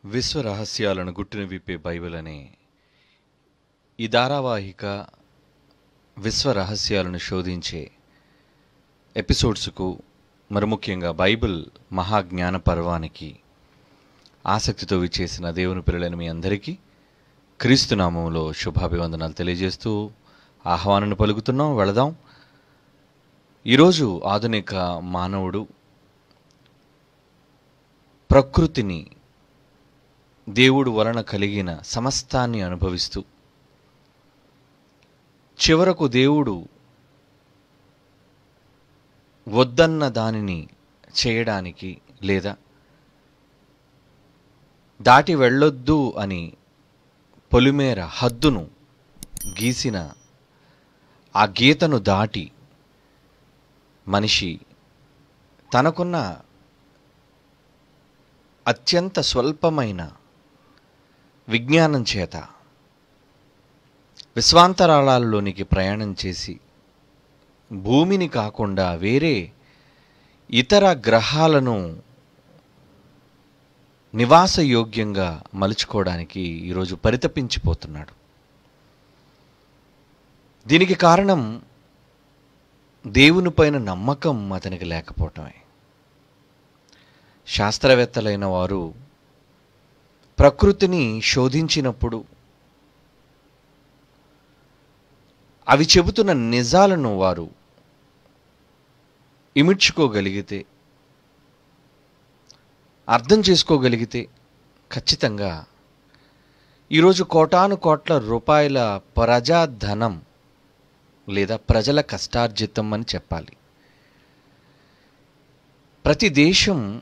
విశ్వ రహస్యాలను గుట్టును విప్పే బైబిల్ అనే ఈ ధారావాహిక విశ్వ రహస్యాలను శోధించే ఎపిసోడ్స్కు మరి ముఖ్యంగా బైబిల్ మహాజ్ఞాన పర్వానికి ఆసక్తితో విచ్చేసిన దేవుని పిల్లలైన మీ అందరికీ క్రీస్తు నామములో శుభాభివందనాలు తెలియజేస్తూ ఆహ్వానాన్ని పలుకుతున్నాం. వెళదాం. ఈరోజు ఆధునిక మానవుడు ప్రకృతిని, దేవుడు వలన కలిగిన సమస్తాన్ని అనుభవిస్తూ చివరకు దేవుడు వద్దన్న దానిని చేయడానికి లేదా దాటి వెళ్ళొద్దు అని పొలిమేర హద్దును గీసిన ఆ గీతను దాటి మనిషి తనకున్న అత్యంత స్వల్పమైన విజ్ఞానం చేత విశ్వాంతరాళాల్లోనికి ప్రయాణం చేసి భూమిని కాకుండా వేరే ఇతర గ్రహాలను నివాసయోగ్యంగా మలుచుకోవడానికి ఈరోజు పరితపించిపోతున్నాడు. దీనికి కారణం దేవునిపైన నమ్మకం అతనికి లేకపోవటమే. శాస్త్రవేత్తలైన వారు ప్రకృతిని శోధించినప్పుడు అవి చెబుతున్న నిజాలను వారు ఇమిడ్చుకోగలిగితే, అర్థం చేసుకోగలిగితే ఖచ్చితంగా ఈరోజు కోటాను కోట్ల రూపాయల ప్రజాధనం లేదా ప్రజల కష్టార్జితం అని చెప్పాలి. ప్రతి దేశం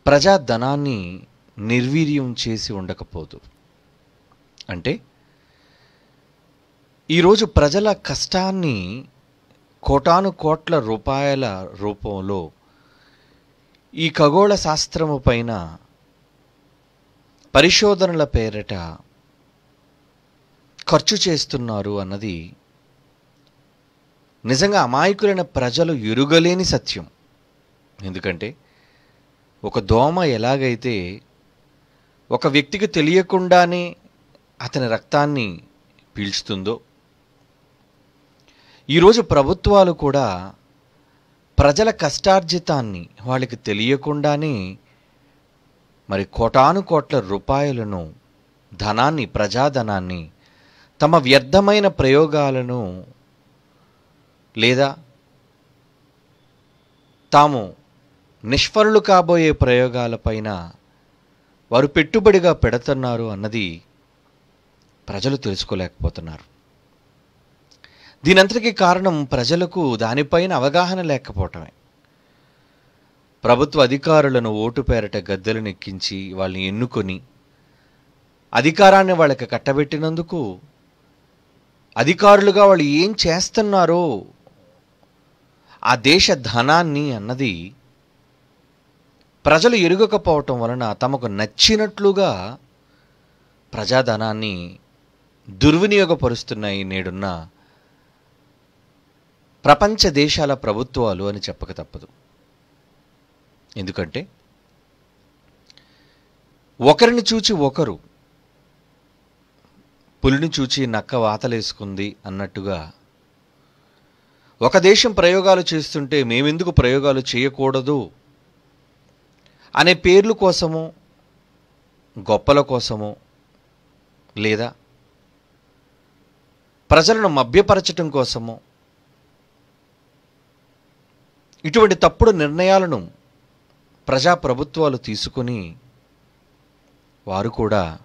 ప్రజాధనాన్ని నిర్వీర్యం చేసి ఉండకపోదు. అంటే ఈరోజు ప్రజల కష్టాన్ని కోటాను కోట్ల రూపాయల రూపంలో ఈ ఖగోళ శాస్త్రము పైన పరిశోధనల పేరిట ఖర్చు చేస్తున్నారు అన్నది నిజంగా అమాయకులైన ప్రజలు ఎరుగలేని సత్యం. ఎందుకంటే ఒక దోమ ఎలాగైతే ఒక వ్యక్తికి తెలియకుండానే అతని రక్తాన్ని పీల్చుతుందో, ఈరోజు ప్రభుత్వాలు కూడా ప్రజల కష్టార్జితాన్ని వాళ్ళకి తెలియకుండానే మరి కోటాను కోట్ల రూపాయలను, ధనాన్ని, ప్రజాధనాన్ని తమ వ్యర్థమైన ప్రయోగాలను లేదా తాము నిష్ఫలులు కాబోయే ప్రయోగాలపైన వారు పెట్టుబడిగా పెడుతున్నారు అన్నది ప్రజలు తెలుసుకోలేకపోతున్నారు. దీనంతటికీ కారణం ప్రజలకు దానిపైన అవగాహన లేకపోవటమే. ప్రభుత్వ అధికారులను ఓటు పేరట గద్దెలను ఎక్కించి వాళ్ళని ఎన్నుకొని అధికారాన్ని వాళ్ళకి కట్టబెట్టినందుకు అధికారులుగా వాళ్ళు ఏం చేస్తున్నారో ఆ దేశ ధనాన్ని అన్నది ప్రజలు ఎరుగకపోవటం వలన తమకు నచ్చినట్లుగా ప్రజాధనాన్ని దుర్వినియోగపరుస్తున్నాయి నేడున్న ప్రపంచ దేశాల ప్రభుత్వాలు అని చెప్పక తప్పదు. ఎందుకంటే ఒకరిని చూచి ఒకరు, పులిని చూచి నక్క వాతలేసుకుంది అన్నట్టుగా ఒక దేశం ప్రయోగాలు చేస్తుంటే మేమెందుకు ప్రయోగాలు చేయకూడదు అనే పేర్ల కోసమో, గొప్పల కోసమో, లేదా ప్రజలను మభ్యపరచటం కోసమో ఇటువంటి తప్పుడు నిర్ణయాలను ప్రజాప్రభుత్వాలు తీసుకొని వారు కూడా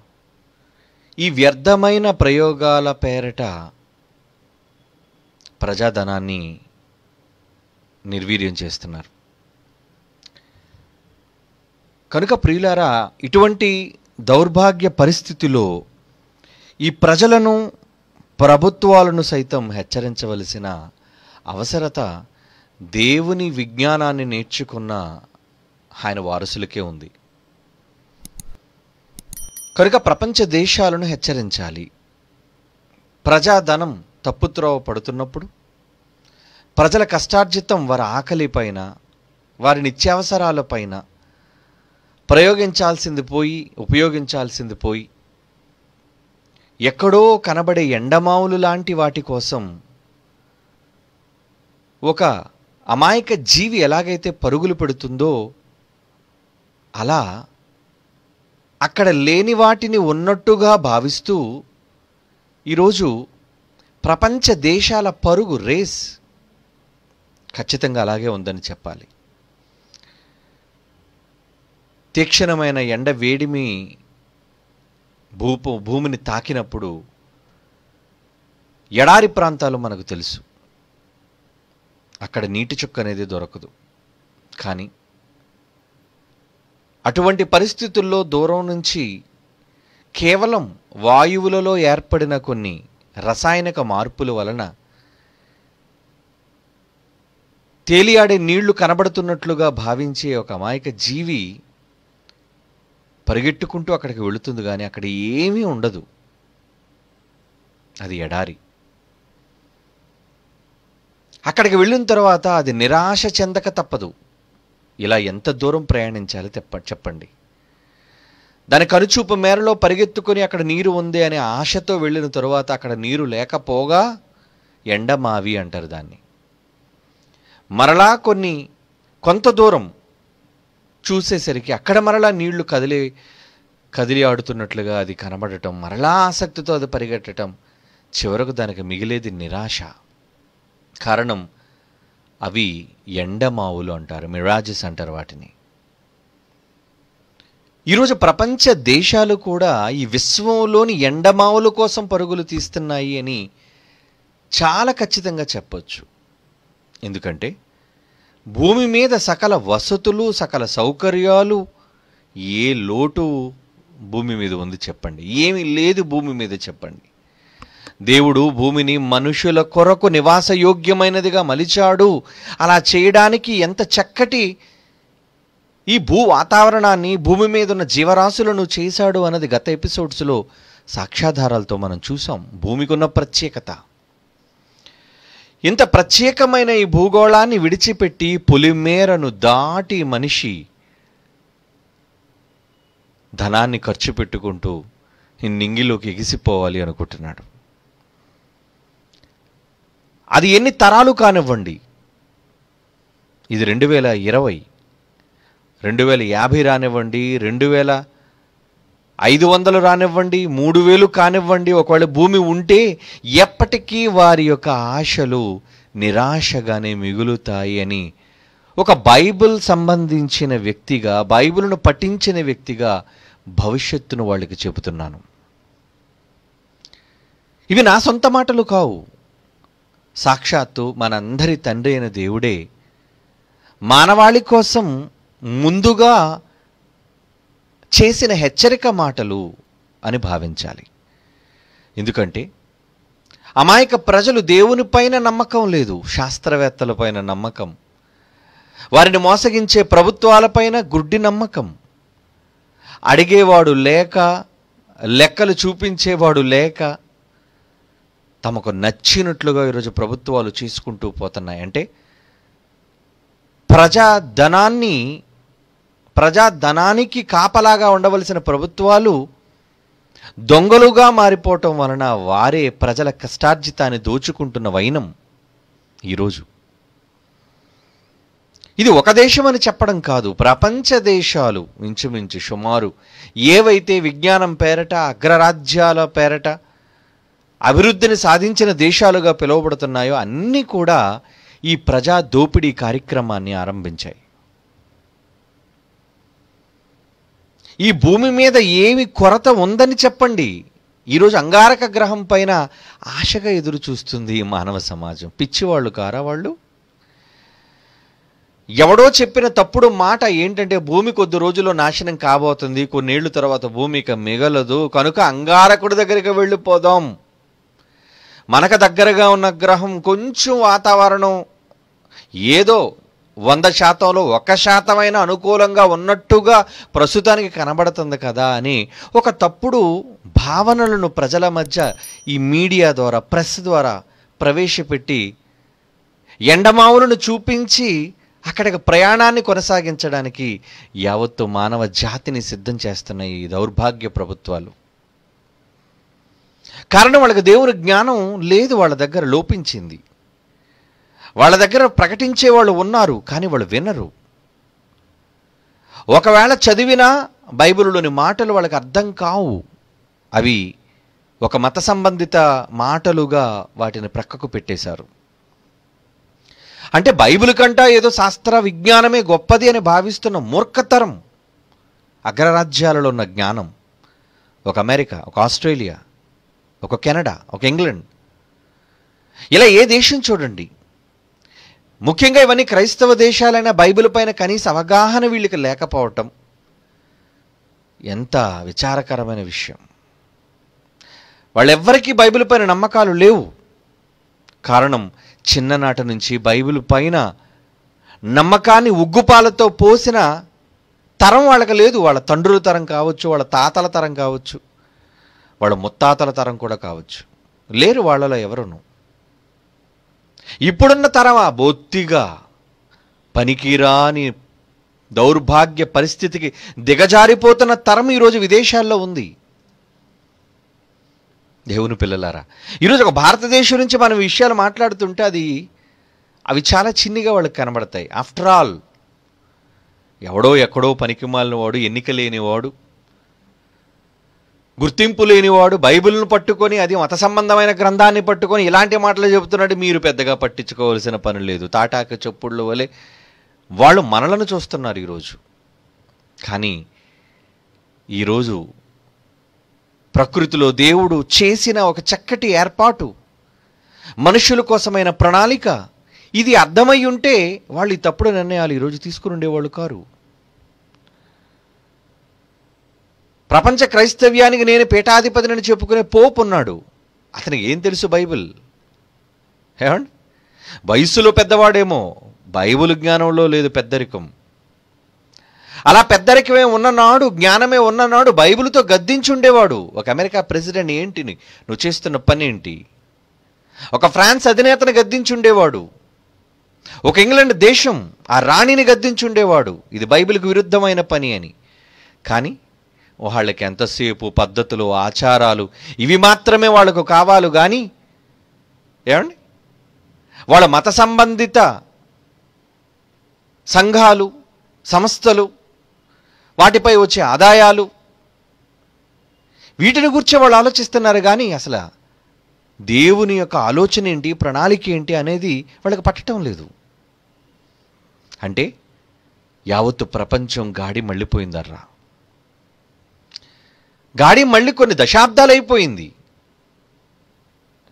ఈ వ్యర్థమైన ప్రయోగాల పేరిట ప్రజాధనాన్ని నిర్వీర్యం చేస్తున్నారు. కనుక ప్రియులారా, ఇటువంటి దౌర్భాగ్య పరిస్థితిలో ఈ ప్రజలను, ప్రభుత్వాలను సైతం హెచ్చరించవలసిన అవసరత దేవుని విజ్ఞానాన్ని నేర్చుకున్న ఆయన వారసులకే ఉంది. కనుక ప్రపంచ దేశాలను హెచ్చరించాలి. ప్రజాధనం తప్పుత్రోవ పడుతున్నప్పుడు, ప్రజల కష్టార్జితం వారి ఆకలిపైన, వారి నిత్యావసరాలపైన ఉపయోగించాల్సింది పోయి ఎక్కడో కనబడే ఎండమావులు లాంటి వాటి కోసం ఒక అమాయక జీవి ఎలాగైతే పరుగులు పెడుతుందో అలా అక్కడ లేని వాటిని ఉన్నట్టుగా భావిస్తూ ఈరోజు ప్రపంచ దేశాల పరుగు రేస్ ఖచ్చితంగా అలాగే ఉందని చెప్పాలి. తీక్షణమైన ఎండ వేడిమి భూమిని తాకినప్పుడు ఎడారి ప్రాంతాలు మనకు తెలుసు, అక్కడ నీటి చుక్క అనేది దొరకదు. కానీ అటువంటి పరిస్థితుల్లో దూరం నుంచి కేవలం వాయువులలో ఏర్పడిన కొన్ని రసాయనిక మార్పుల వలన తేలియాడే నీళ్లు కనబడుతున్నట్లుగా భావించే ఒక అమాయక జీవి పరిగెట్టుకుంటూ అక్కడికి వెళుతుంది, కానీ అక్కడ ఏమీ ఉండదు. అది ఎడారి. అక్కడికి వెళ్ళిన తర్వాత అది నిరాశ చెందక తప్పదు. ఇలా ఎంత దూరం ప్రయాణించాలి చెప్పండి. దాని కనుచూపు మేరలో పరిగెత్తుకొని అక్కడ నీరు ఉంది అనే ఆశతో వెళ్ళిన తరువాత అక్కడ నీరు లేకపోగా ఎండమావి అంటారు దాన్ని. మరలా కొంత దూరం చూసేసరికి అక్కడ మరలా నీళ్లు కదిలి ఆడుతున్నట్లుగా అది కనబడటం, మరలా ఆసక్తితో అది పరిగెట్టడం, చివరకు దానికి మిగిలేది నిరాశ. కారణం అవి ఎండమావులు అంటారు, మిరాజెస్ అంటారు వాటిని. ఈరోజు ప్రపంచ దేశాలు కూడా ఈ విశ్వంలోని ఎండమావుల కోసం పరుగులు తీస్తున్నాయి అని చాలా ఖచ్చితంగా చెప్పొచ్చు. ఎందుకంటే భూమి మీద సకల వసతులు, సకల సౌకర్యాలు, ఏ లోటు భూమి మీద ఉంది చెప్పండి? ఏమీ లేదు భూమి మీద చెప్పండి. దేవుడు భూమిని మనుషుల కొరకు నివాసయోగ్యమైనదిగా మలిచాడు. అలా చేయడానికి ఎంత చక్కటి ఈ వాతావరణాన్ని, భూమి మీద ఉన్న జీవరాశులను చేశాడు అన్నది గత ఎపిసోడ్స్లో సాక్ష్యాధారాలతో మనం చూసాం. భూమికి ఉన్న ప్రత్యేకత. ఇంత ప్రత్యేకమైన ఈ భూగోళాన్ని విడిచిపెట్టి పొలిమేరను దాటి మనిషి ధనాన్ని ఖర్చు పెట్టుకుంటూ ఈ నింగిలోకి ఎగిసిపోవాలి అనుకుంటున్నాడు. అది ఎన్ని తరాలు కానివ్వండి, ఇది 2020, 2050 రానివ్వండి, 2500 రానివ్వండి, 3000 కానివ్వండి, ఒకవేళ భూమి ఉంటే ఎప్పటికీ వారి యొక్క ఆశలు నిరాశగానే మిగులుతాయి అని ఒక బైబిల్ సంబంధించిన వ్యక్తిగా, బైబిల్ను పఠించిన వ్యక్తిగా భవిష్యత్తును వాళ్ళకి చెబుతున్నాను. ఇవి నా సొంత మాటలు కావు. సాక్షాత్తు మనందరి తండ్రి అయిన దేవుడే మానవాళి కోసం ముందుగా చేసిన హెచ్చరిక మాటలు అని భావించాలి. ఎందుకంటే అమాయక ప్రజలు దేవునిపైన నమ్మకం లేదు, శాస్త్రవేత్తలపైన నమ్మకం, వారిని మోసగించే ప్రభుత్వాలపైన గుడ్డి నమ్మకం, అడిగేవాడు లేక, లెక్కలు చూపించేవాడు లేక, తమకు నచ్చినట్లుగా ఈరోజు ప్రభుత్వాలు చేసుకుంటూ పోతున్నాయి. అంటే ప్రజాధనానికి కాపలాగా ఉండవలసిన ప్రభుత్వాలు దొంగలుగా మారిపోవటం వలన వారే ప్రజల కష్టార్జితాన్ని దోచుకుంటున్న వైనం ఈరోజు. ఇది ఒక దేశం అని చెప్పడం కాదు, ప్రపంచ దేశాలు ఇంచుమించు సుమారు ఏవైతే విజ్ఞానం పేరట, అగ్రరాజ్యాల పేరట అభివృద్ధిని సాధించిన దేశాలుగా పిలువబడుతున్నాయో అన్నీ కూడా ఈ ప్రజా దోపిడీ కార్యక్రమాన్ని ఆరంభించాయి. ఈ భూమి మీద ఏమి కొరత ఉందని చెప్పండి? ఈరోజు అంగారక గ్రహం పైన ఆశగా ఎదురు చూస్తుంది ఈ మానవ సమాజం. పిచ్చివాళ్ళు కారా వాళ్ళు? ఎవడో చెప్పిన తప్పుడు మాట ఏంటంటే భూమి కొద్ది రోజుల్లో నాశనం కాబోతుంది, కొన్నేళ్ల తర్వాత భూమికి మిగలదు, కనుక అంగారకుడి దగ్గరికి వెళ్ళిపోదాం. మనకు దగ్గరగా ఉన్న గ్రహం కొంచెం వాతావరణం ఏదో 100%లో 1% అనుకూలంగా ఉన్నట్టుగా ప్రస్తుతానికి కనబడుతుంది కదా అని ఒక తప్పుడు భావనలను ప్రజల మధ్య ఈ మీడియా ద్వారా, ప్రెస్ ద్వారా ప్రవేశపెట్టి ఎండమావులను చూపించి అక్కడికి ప్రయాణాన్ని కొనసాగించడానికి యావత్తు మానవ జాతిని సిద్ధం చేస్తున్నాయి ఈ దౌర్భాగ్య ప్రభుత్వాలు. కారణం వాళ్ళకి దేవుని జ్ఞానం లేదు, వాళ్ళ దగ్గర లోపించింది. వాళ్ళ దగ్గర ప్రకటించే వాళ్ళు ఉన్నారు, కానీ వాళ్ళు వినరు. ఒకవేళ చదివినా బైబిలులోని మాటలు వాళ్ళకి అర్థం కావు. అవి ఒక మత సంబంధిత మాటలుగా వాటిని ప్రక్కకు పెట్టేశారు. అంటే బైబిల్ కంటా ఏదో శాస్త్ర విజ్ఞానమే గొప్పది అని భావిస్తున్న మూర్ఖతరం అగ్రరాజ్యాలలో ఉన్న జ్ఞానం. ఒక అమెరికా, ఒక ఆస్ట్రేలియా, ఒక కెనడా, ఒక ఇంగ్లాండ్, ఇలా ఏ దేశం చూడండి, ముఖ్యంగా ఇవన్నీ క్రైస్తవ దేశాలైన బైబిల్ పైన కనీస అవగాహన వీళ్ళకి లేకపోవటం ఎంత విచారకరమైన విషయం. వాళ్ళెవ్వరికీ బైబిల్ పైన నమ్మకాలు లేవు. కారణం, చిన్ననాటి నుంచి బైబిల్ పైన నమ్మకాన్ని ఉగ్గుపాలతో పోసిన తరం వాళ్ళకి లేదు. వాళ్ళ తండ్రుల తరం కావచ్చు, వాళ్ళ తాతల తరం కావచ్చు, వాళ్ళ ముత్తాతల తరం కూడా కావచ్చు, లేరు వాళ్ళలో ఎవరును. ఇప్పుడున్న తరం బొత్తిగా పనికిరాని దౌర్భాగ్య పరిస్థితికి దిగజారిపోతున్న తరం ఈరోజు విదేశాల్లో ఉంది. దేవుని పిల్లలారా, ఈరోజు ఒక భారతదేశం నుంచి మనం విషయాలు మాట్లాడుతుంటే అవి చాలా చిన్నగా వాళ్ళకి కనబడతాయి. ఆఫ్టర్ ఆల్ ఎవడో ఎక్కడో పనికిమాలిన వాడు, ఎన్నిక లేనివాడు, గుర్తింపు లేనివాడు బైబిల్ను పట్టుకొని, అది మత సంబంధమైన గ్రంథాన్ని పట్టుకొని ఇలాంటి మాటలు చెబుతున్నాడు. మీరు పెద్దగా పట్టించుకోవాల్సిన పని లేదు. తాటాక చొప్పుళ్ళ వలె వాళ్ళు మనలను చూస్తున్నారు ఈరోజు. కానీ ఈరోజు ప్రకృతిలో దేవుడు చేసిన ఒక చక్కటి ఏర్పాటు, మనుషుల కోసమైన ప్రణాళిక, ఇది అర్థమై ఉంటే వాళ్ళు ఈ తప్పుడు నిర్ణయాలు ఈరోజు తీసుకుని ఉండేవాళ్ళు కారు. ప్రపంచ క్రైస్తవ్యానికి నేను పీఠాధిపతిని చెప్పుకునే పోప్ ఉన్నాడు. అతనికి ఏం తెలుసు బైబిల్? ఏమండి, వయస్సులో పెద్దవాడేమో, బైబిల్ జ్ఞానంలో లేదు పెద్దరికం. అలా పెద్దరికమే ఉన్ననాడు, జ్ఞానమే ఉన్ననాడు బైబిల్తో గద్దించుండేవాడు. ఒక అమెరికా ప్రెసిడెంట్ ఏంటి నువ్వు చేస్తున్న పని ఏంటి? ఒక ఫ్రాన్స్ అధినేతను గద్దించుండేవాడు. ఒక ఇంగ్లాండ్ దేశం ఆ రాణిని గద్దించుండేవాడు, ఇది బైబిల్కు విరుద్ధమైన పని అని. కానీ వాళ్ళకి ఎంతసేపు పద్ధతులు, ఆచారాలు ఇవి మాత్రమే వాళ్ళకు కావాలి. కానీ ఏమండి, వాళ్ళ మత సంబంధిత సంఘాలు, సంస్థలు, వాటిపై వచ్చే ఆదాయాలు, వీటిని గురించి వాళ్ళు ఆలోచిస్తున్నారు. కానీ అసలు దేవుని యొక్క ఆలోచన ఏంటి, ప్రణాళిక ఏంటి అనేది వాళ్ళకి పట్టడం లేదు. అంటే యావత్తు ప్రపంచం గాడి మళ్ళీపోయిందర్రా. గాడి మళ్ళీ కొన్ని దశాబ్దాలు అయిపోయింది.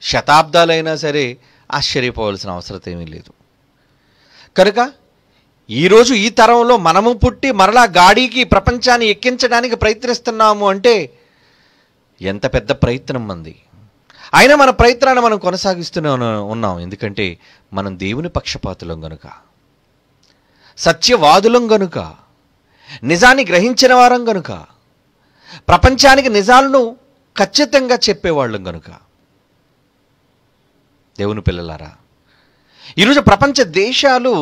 శతాబ్దాలైనా సరే ఆశ్చర్యపోవాల్సిన అవసరం ఏమీ లేదు. కనుక ఈరోజు ఈ తరంలో మనము పుట్టి మరలా గాడికి ప్రపంచాన్ని ఎక్కించడానికి ప్రయత్నిస్తున్నాము అంటే ఎంత పెద్ద ప్రయత్నం మంది. అయినా మన ప్రయత్నాన్ని మనం కొనసాగిస్తూనే ఉన్నాం. ఎందుకంటే మనం దేవుని పక్షపాతులం గనుక, సత్యవాదులం గనుక, నిజాన్ని గ్రహించిన వారం గనుక, ప్రపంచానికి నిజాలను ఖచ్చితంగా చెప్పేవాళ్ళం గనుక. దేవుని పిల్లలారా, ఈరోజు ప్రపంచ దేశాలు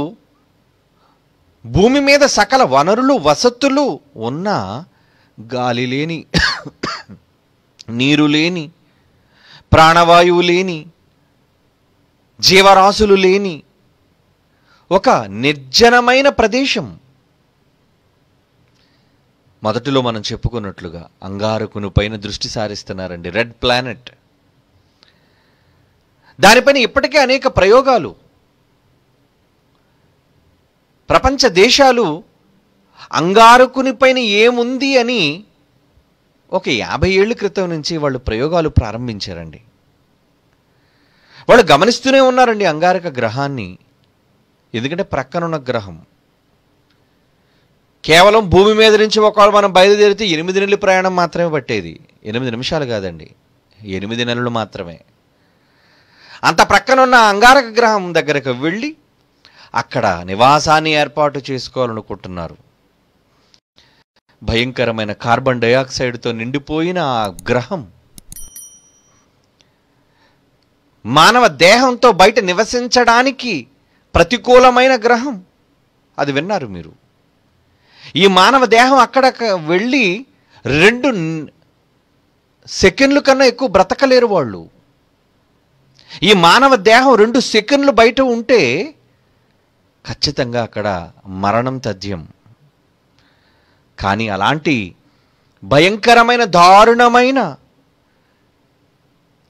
భూమి మీద సకల వనరులు, వసతులు ఉన్నా గాలి లేని, నీరు లేని, ప్రాణవాయువు లేని, జీవరాశులు లేని ఒక నిర్జనమైన ప్రదేశం. మొదటిలో మనం చెప్పుకున్నట్లుగా అంగారకుని పైన దృష్టి సారిస్తున్నారండి, రెడ్ ప్లానెట్. దానిపైన ఇప్పటికే అనేక ప్రయోగాలు. ప్రపంచ దేశాలు అంగారకుని పైన ఏముంది అని ఒక 50 ఏళ్ల క్రితం నుంచి వాళ్ళు ప్రయోగాలు ప్రారంభించారండి. వాళ్ళు గమనిస్తూనే ఉన్నారండి అంగారక గ్రహాన్ని. ఎందుకంటే ప్రక్కనున్న గ్రహం కేవలం భూమి మీద నుంచి ఒకవేళ మనం బయలుదేరితే 8 నెలల ప్రయాణం మాత్రమే పట్టేది. 8 నిమిషాలు కాదండి, 8 నెలలు మాత్రమే. అంత ప్రక్కనున్న అంగారక గ్రహం దగ్గరకు వెళ్ళి అక్కడ నివాసాన్ని ఏర్పాటు చేసుకోవాలనుకుంటున్నారు. భయంకరమైన కార్బన్ డయాక్సైడ్తో నిండిపోయిన ఆ గ్రహం మానవ దేహంతో బయట నివసించడానికి ప్రతికూలమైన గ్రహం. అది విన్నారు మీరు. ఈ మానవ దేహం అక్కడ వెళ్ళి 2 సెకండ్ల కన్నా ఎక్కువ బ్రతకలేరు వాళ్ళు. ఈ మానవ దేహం 2 సెకండ్లు బయట ఉంటే ఖచ్చితంగా అక్కడ మరణం తథ్యం. కానీ అలాంటి భయంకరమైన దారుణమైన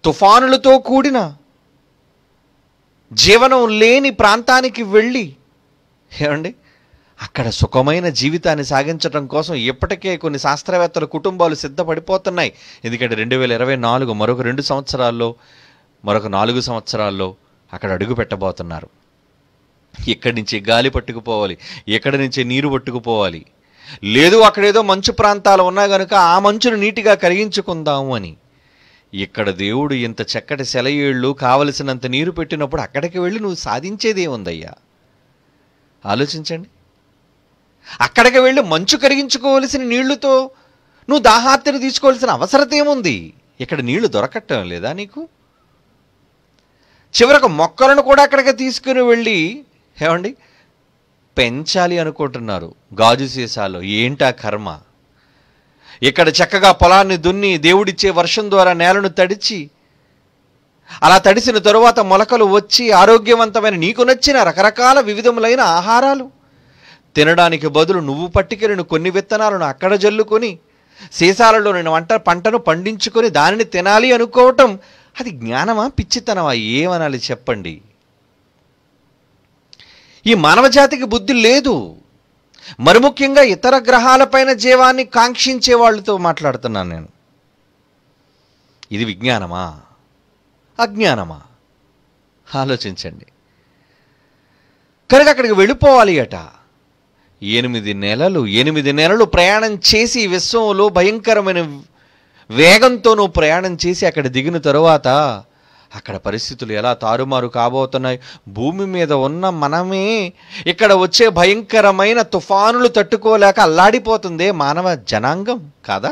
తుఫానులతో కూడిన జీవనం లేని ప్రాంతానికి వెళ్ళి ఏమండి అక్కడ సుఖమైన జీవితాన్ని సాగించడం కోసం ఇప్పటికే కొన్ని శాస్త్రవేత్తల కుటుంబాలు సిద్ధపడిపోతున్నాయి. ఎందుకంటే 2024 మరొక 2 సంవత్సరాల్లో మరొక 4 సంవత్సరాల్లో అక్కడ అడుగు పెట్టబోతున్నారు. ఇక్కడి నుంచి గాలి పట్టుకుపోవాలి, ఎక్కడి నుంచి నీరు పట్టుకుపోవాలి, లేదు అక్కడేదో మంచు ప్రాంతాలు ఉన్నా కనుక ఆ మంచును నీటిగా కరిగించుకుందాము అని. ఇక్కడ దేవుడు ఇంత చక్కటి సెలయేళ్ళు కావలసినంత నీరు పెట్టినప్పుడు అక్కడికి వెళ్ళి నువ్వు సాధించేదేముందయ్యా? ఆలోచించండి. అక్కడికి వెళ్ళి మంచు కరిగించుకోవలసిన నీళ్లతో నువ్వు దాహార్తిని తీసుకోవాల్సిన అవసరం ఏముంది? ఇక్కడ నీళ్లు దొరకటం లేదా నీకు? చివరకు మొక్కలను కూడా అక్కడికి తీసుకుని వెళ్ళి ఏమండి పెంచాలి అనుకుంటున్నారు గాజు సీసాలో. ఏంటా కర్మ? ఇక్కడ చక్కగా పొలాన్ని దున్ని దేవుడిచ్చే వర్షం ద్వారా నేలను తడిచి, అలా తడిసిన తరువాత మొలకలు వచ్చి ఆరోగ్యవంతమైన నీకు నచ్చిన రకరకాల వివిధములైన ఆహారాలు తినడానికి బదులు నువ్వు పట్టుకెళ్ళిన కొన్ని విత్తనాలను అక్కడ జల్లుకొని సీసాలలో పంటను పండించుకొని దానిని తినాలి అనుకోవటం అది జ్ఞానమా, పిచ్చితనమా? ఏమనాలి చెప్పండి? ఈ మానవ జాతికి బుద్ధి లేదు. మరి ముఖ్యంగా ఇతర గ్రహాలపైన జీవాన్ని కాంక్షించే వాళ్ళతో మాట్లాడుతున్నాను నేను. ఇది విజ్ఞానమా, అజ్ఞానమా? ఆలోచించండి. కనుక అక్కడికి వెళ్ళిపోవాలి అట. 8 నెలలు ప్రయాణం చేసి విశ్వంలో భయంకరమైన వేగంతో నువ్వు ప్రయాణం చేసి అక్కడ దిగిన తరువాత అక్కడ పరిస్థితులు ఎలా తారుమారు కాబోతున్నాయి. భూమి మీద ఉన్న మనమే ఇక్కడ వచ్చే భయంకరమైన తుఫానులు తట్టుకోలేక అల్లాడిపోతుందే మానవ జనాంగం కాదా?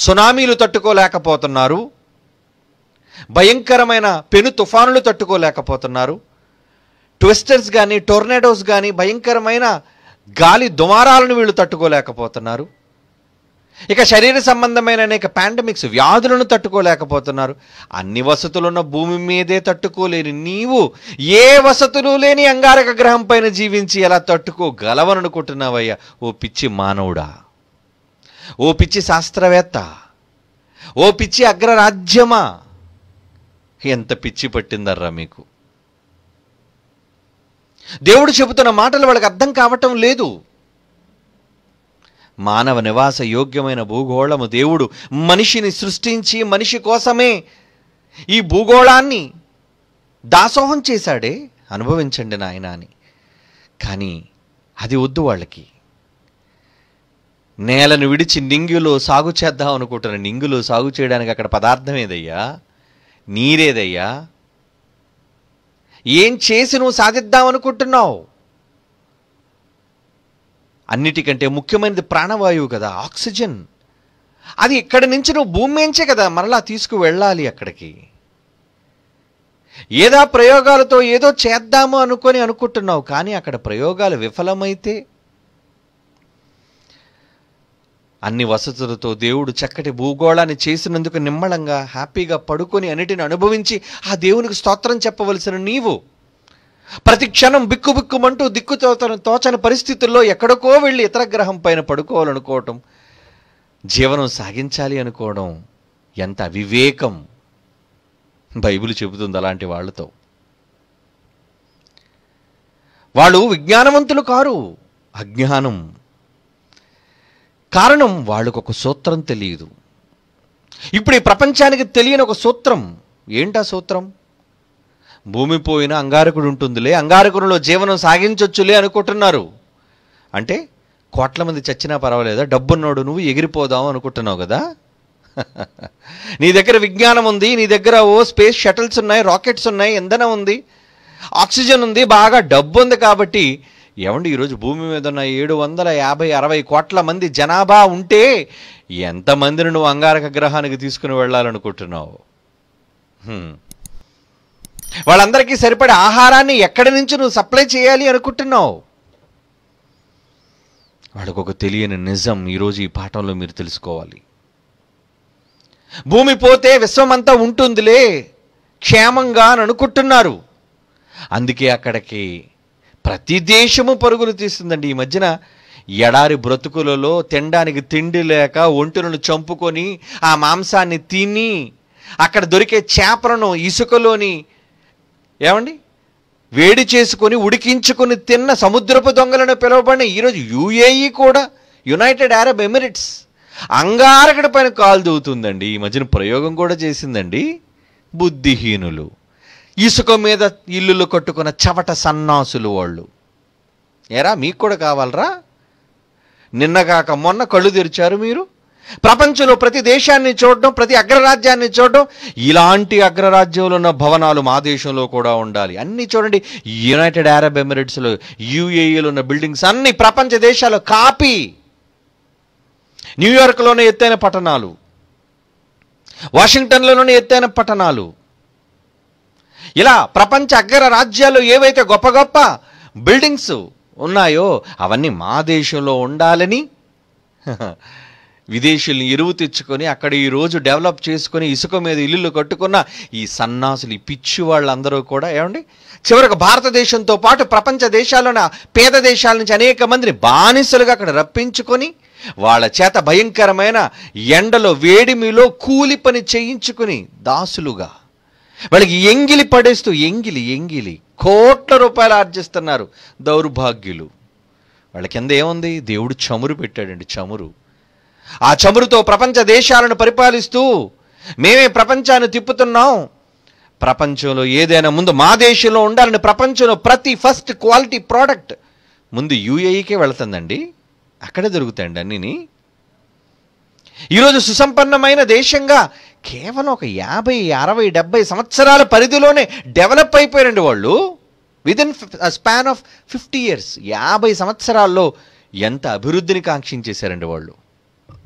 సునామీలు తట్టుకోలేకపోతున్నారు, భయంకరమైన పెను తుఫానులు తట్టుకోలేకపోతున్నారు, ట్విస్టర్స్ కానీ టోర్నాడోస్ కానీ భయంకరమైన గాలి దుమారాలను వీళ్ళు తట్టుకోలేకపోతున్నారు. ఇక శరీర సంబంధమైన అనేక పాండమిక్స్ వ్యాధులను తట్టుకోలేకపోతున్నారు. అన్ని వసతులున్న భూమి మీదే తట్టుకోలేని నీవు ఏ వసతులు లేని అంగారక గ్రహం పైన జీవించి ఎలా తట్టుకోగలవనుకుంటున్నావయ్యా? ఓ పిచ్చి మానవుడా, ఓ పిచ్చి శాస్త్రవేత్త, ఓ పిచ్చి అగ్రరాజ్యమా, ఎంత పిచ్చి పట్టిందర్రా మీకు? దేవుడు చెబుతున్న మాటలు వాళ్ళకి అర్థం కావటం లేదు. మానవ నివాస యోగ్యమైన భూగోళము దేవుడు మనిషిని సృష్టించి మనిషి కోసమే ఈ భూగోళాన్ని దాసోహం చేశాడే, అనుభవించండి నాయన అని. కానీ అది వద్దు వాళ్ళకి. నేలను విడిచి నింగిలో సాగు చేద్దాం అనుకుంటున్న నింగిలో సాగు చేయడానికి అక్కడ పదార్థం ఏదయ్యా? నీరేదయ్యా? ఏం చేసి నువ్వు సాధిద్దాం అనుకుంటున్నావు? అన్నిటికంటే ముఖ్యమైనది ప్రాణవాయువు కదా, ఆక్సిజన్. అది ఇక్కడి నుంచి నువ్వు భూమి నుంచే కదా మరలా తీసుకువెళ్ళాలి అక్కడికి. ఏదో ప్రయోగాలతో ఏదో చేద్దాము అనుకుంటున్నావు, కానీ అక్కడ ప్రయోగాలు విఫలమైతే అన్ని వసతులతో దేవుడు చక్కటి భూగోళాన్ని చేసినందుకు నిమ్మళంగా హ్యాపీగా పడుకొని అన్నిటిని అనుభవించి ఆ దేవునికి స్తోత్రం చెప్పవలసిన నీవు ప్రతి క్షణం బిక్కుబిక్కుమంటూ తోచని పరిస్థితుల్లో ఎక్కడికో వెళ్ళి ఇతర గ్రహం పైన పడుకోవాలనుకోవటం, జీవనం సాగించాలి అనుకోవడం ఎంత అవివేకం బైబిల్ చెబుతుంది అలాంటి వాళ్ళతో. వాళ్ళు విజ్ఞానవంతులు కారు, అజ్ఞానం. కారణం వాళ్ళకు ఒక సూత్రం తెలియదు. ఇప్పుడు ఈ ప్రపంచానికి తెలియని ఒక సూత్రం. ఏంటా సూత్రం? భూమి పోయిన అంగారకుడు ఉంటుందిలే, అంగారకుడిలో జీవనం సాగించొచ్చులే అనుకుంటున్నారు. అంటే కోట్ల మంది చచ్చినా పర్వాలేదా, డబ్బున్నోడు నువ్వు ఎగిరిపోదాం అనుకుంటున్నావు కదా. నీ దగ్గర విజ్ఞానం ఉంది, నీ దగ్గర స్పేస్ షటిల్స్ ఉన్నాయి, రాకెట్స్ ఉన్నాయి, ఇంధనం ఉంది, ఆక్సిజన్ ఉంది, బాగా డబ్బు ఉంది. కాబట్టి ఏమండి ఈరోజు భూమి మీద ఉన్న 750-60 కోట్ల మంది జనాభా ఉంటే ఎంతమందిని నువ్వు అంగారక గ్రహానికి తీసుకుని వెళ్ళాలనుకుంటున్నావు? వాళ్ళందరికీ సరిపడే ఆహారాన్ని ఎక్కడి నుంచి నువ్వు సప్లై చేయాలి అనుకుంటున్నావు? వాళ్ళకు ఒక తెలియని నిజం ఈరోజు ఈ పాఠంలో మీరు తెలుసుకోవాలి. భూమి పోతే విశ్వమంతా ఉంటుందిలే క్షేమంగా అని అనుకుంటున్నారు. అందుకే అక్కడికి ప్రతి దేశము పరుగులు తీస్తుందండి. ఈ మధ్యన ఎడారి బ్రతుకులలో తినడానికి తిండి లేక ఒంటెలను చంపుకొని ఆ మాంసాన్ని తిని అక్కడ దొరికే చేపలను ఇసుకలోని ఏమండి వేడి చేసుకొని ఉడికించుకొని తిన్న సముద్రపు దొంగలను పిలువబడిన ఈరోజు యుఏఈ కూడా, యునైటెడ్ అరబ్ ఎమిరేట్స్ అంగారకుడి పైన కాలు దూవుతుందండి. ఈ మధ్యన ప్రయోగం కూడా చేసిందండి. బుద్ధిహీనులు, ఇసుక మీద ఇల్లులు కట్టుకున్న చవట సన్నాసులు వాళ్ళు. ఏరా మీకు కూడా కావాలరా? నిన్నగాక మొన్న కళ్ళు తెరిచారు మీరు. ప్రపంచంలో ప్రతి దేశాన్ని చూడడం, ప్రతి అగ్రరాజ్యాన్ని చూడడం, ఇలాంటి అగ్రరాజ్యంలో ఉన్న భవనాలు మా దేశంలో కూడా ఉండాలి. అన్నీ చూడండి, యునైటెడ్ అరబ్ ఎమిరేట్స్లో, యుఏఈలో ఉన్న బిల్డింగ్స్ అన్ని ప్రపంచ దేశాల్లో కాపీ. న్యూయార్క్లోనే ఎత్తైన పట్టణాలు, వాషింగ్టన్లోనే ఎత్తైన పట్టణాలు, ఇలా ప్రపంచ అగ్ర రాజ్యాల్లో ఏవైతే గొప్ప గొప్ప బిల్డింగ్స్ ఉన్నాయో అవన్నీ మా దేశంలో ఉండాలని విదేశీయుల్ని ఎరువు తెచ్చుకొని అక్కడ ఈరోజు డెవలప్ చేసుకొని ఇసుక మీద ఇల్లులు కట్టుకున్న ఈ సన్నాసులు, ఈ పిచ్చి వాళ్ళందరూ కూడా ఏమండి చివరికి భారతదేశంతో పాటు ప్రపంచ దేశాల్లోని పేద దేశాల నుంచి అనేక మందిని బానిసలుగా అక్కడ రప్పించుకొని వాళ్ళ చేత భయంకరమైన ఎండలో వేడిమిలో కూలి పని చేయించుకుని దాసులుగా వాళ్ళకి ఎంగిలి పడేస్తూ ఎంగిలి కోట్ల రూపాయలు ఆర్జిస్తున్నారు దౌర్భాగ్యులు. వాళ్ళ కింద ఏముంది? దేవుడు చమురు పెట్టాడండి, చమురు. ఆ చమురుతో ప్రపంచ దేశాలను పరిపాలిస్తూ మేమే ప్రపంచాన్ని తిప్పుతున్నాం. ప్రపంచంలో ఏదైనా ముందు మా దేశంలో ఉండాలని ప్రపంచంలో ప్రతి ఫస్ట్ క్వాలిటీ ప్రోడక్ట్ ముందు యుఏఈకే వెళుతుందండి. అక్కడే దొరుకుతాయండి అన్నిని. ఈరోజు సుసంపన్నమైన దేశంగా కేవలం ఒక 50, 60, 70 సంవత్సరాల పరిధిలోనే డెవలప్ అయిపోయారండి వాళ్ళు. విదిన్ స్పాన్ ఆఫ్ 50 years, 50 సంవత్సరాల్లో ఎంత అభివృద్ధిని కాంక్షించేశారండి వాళ్ళు.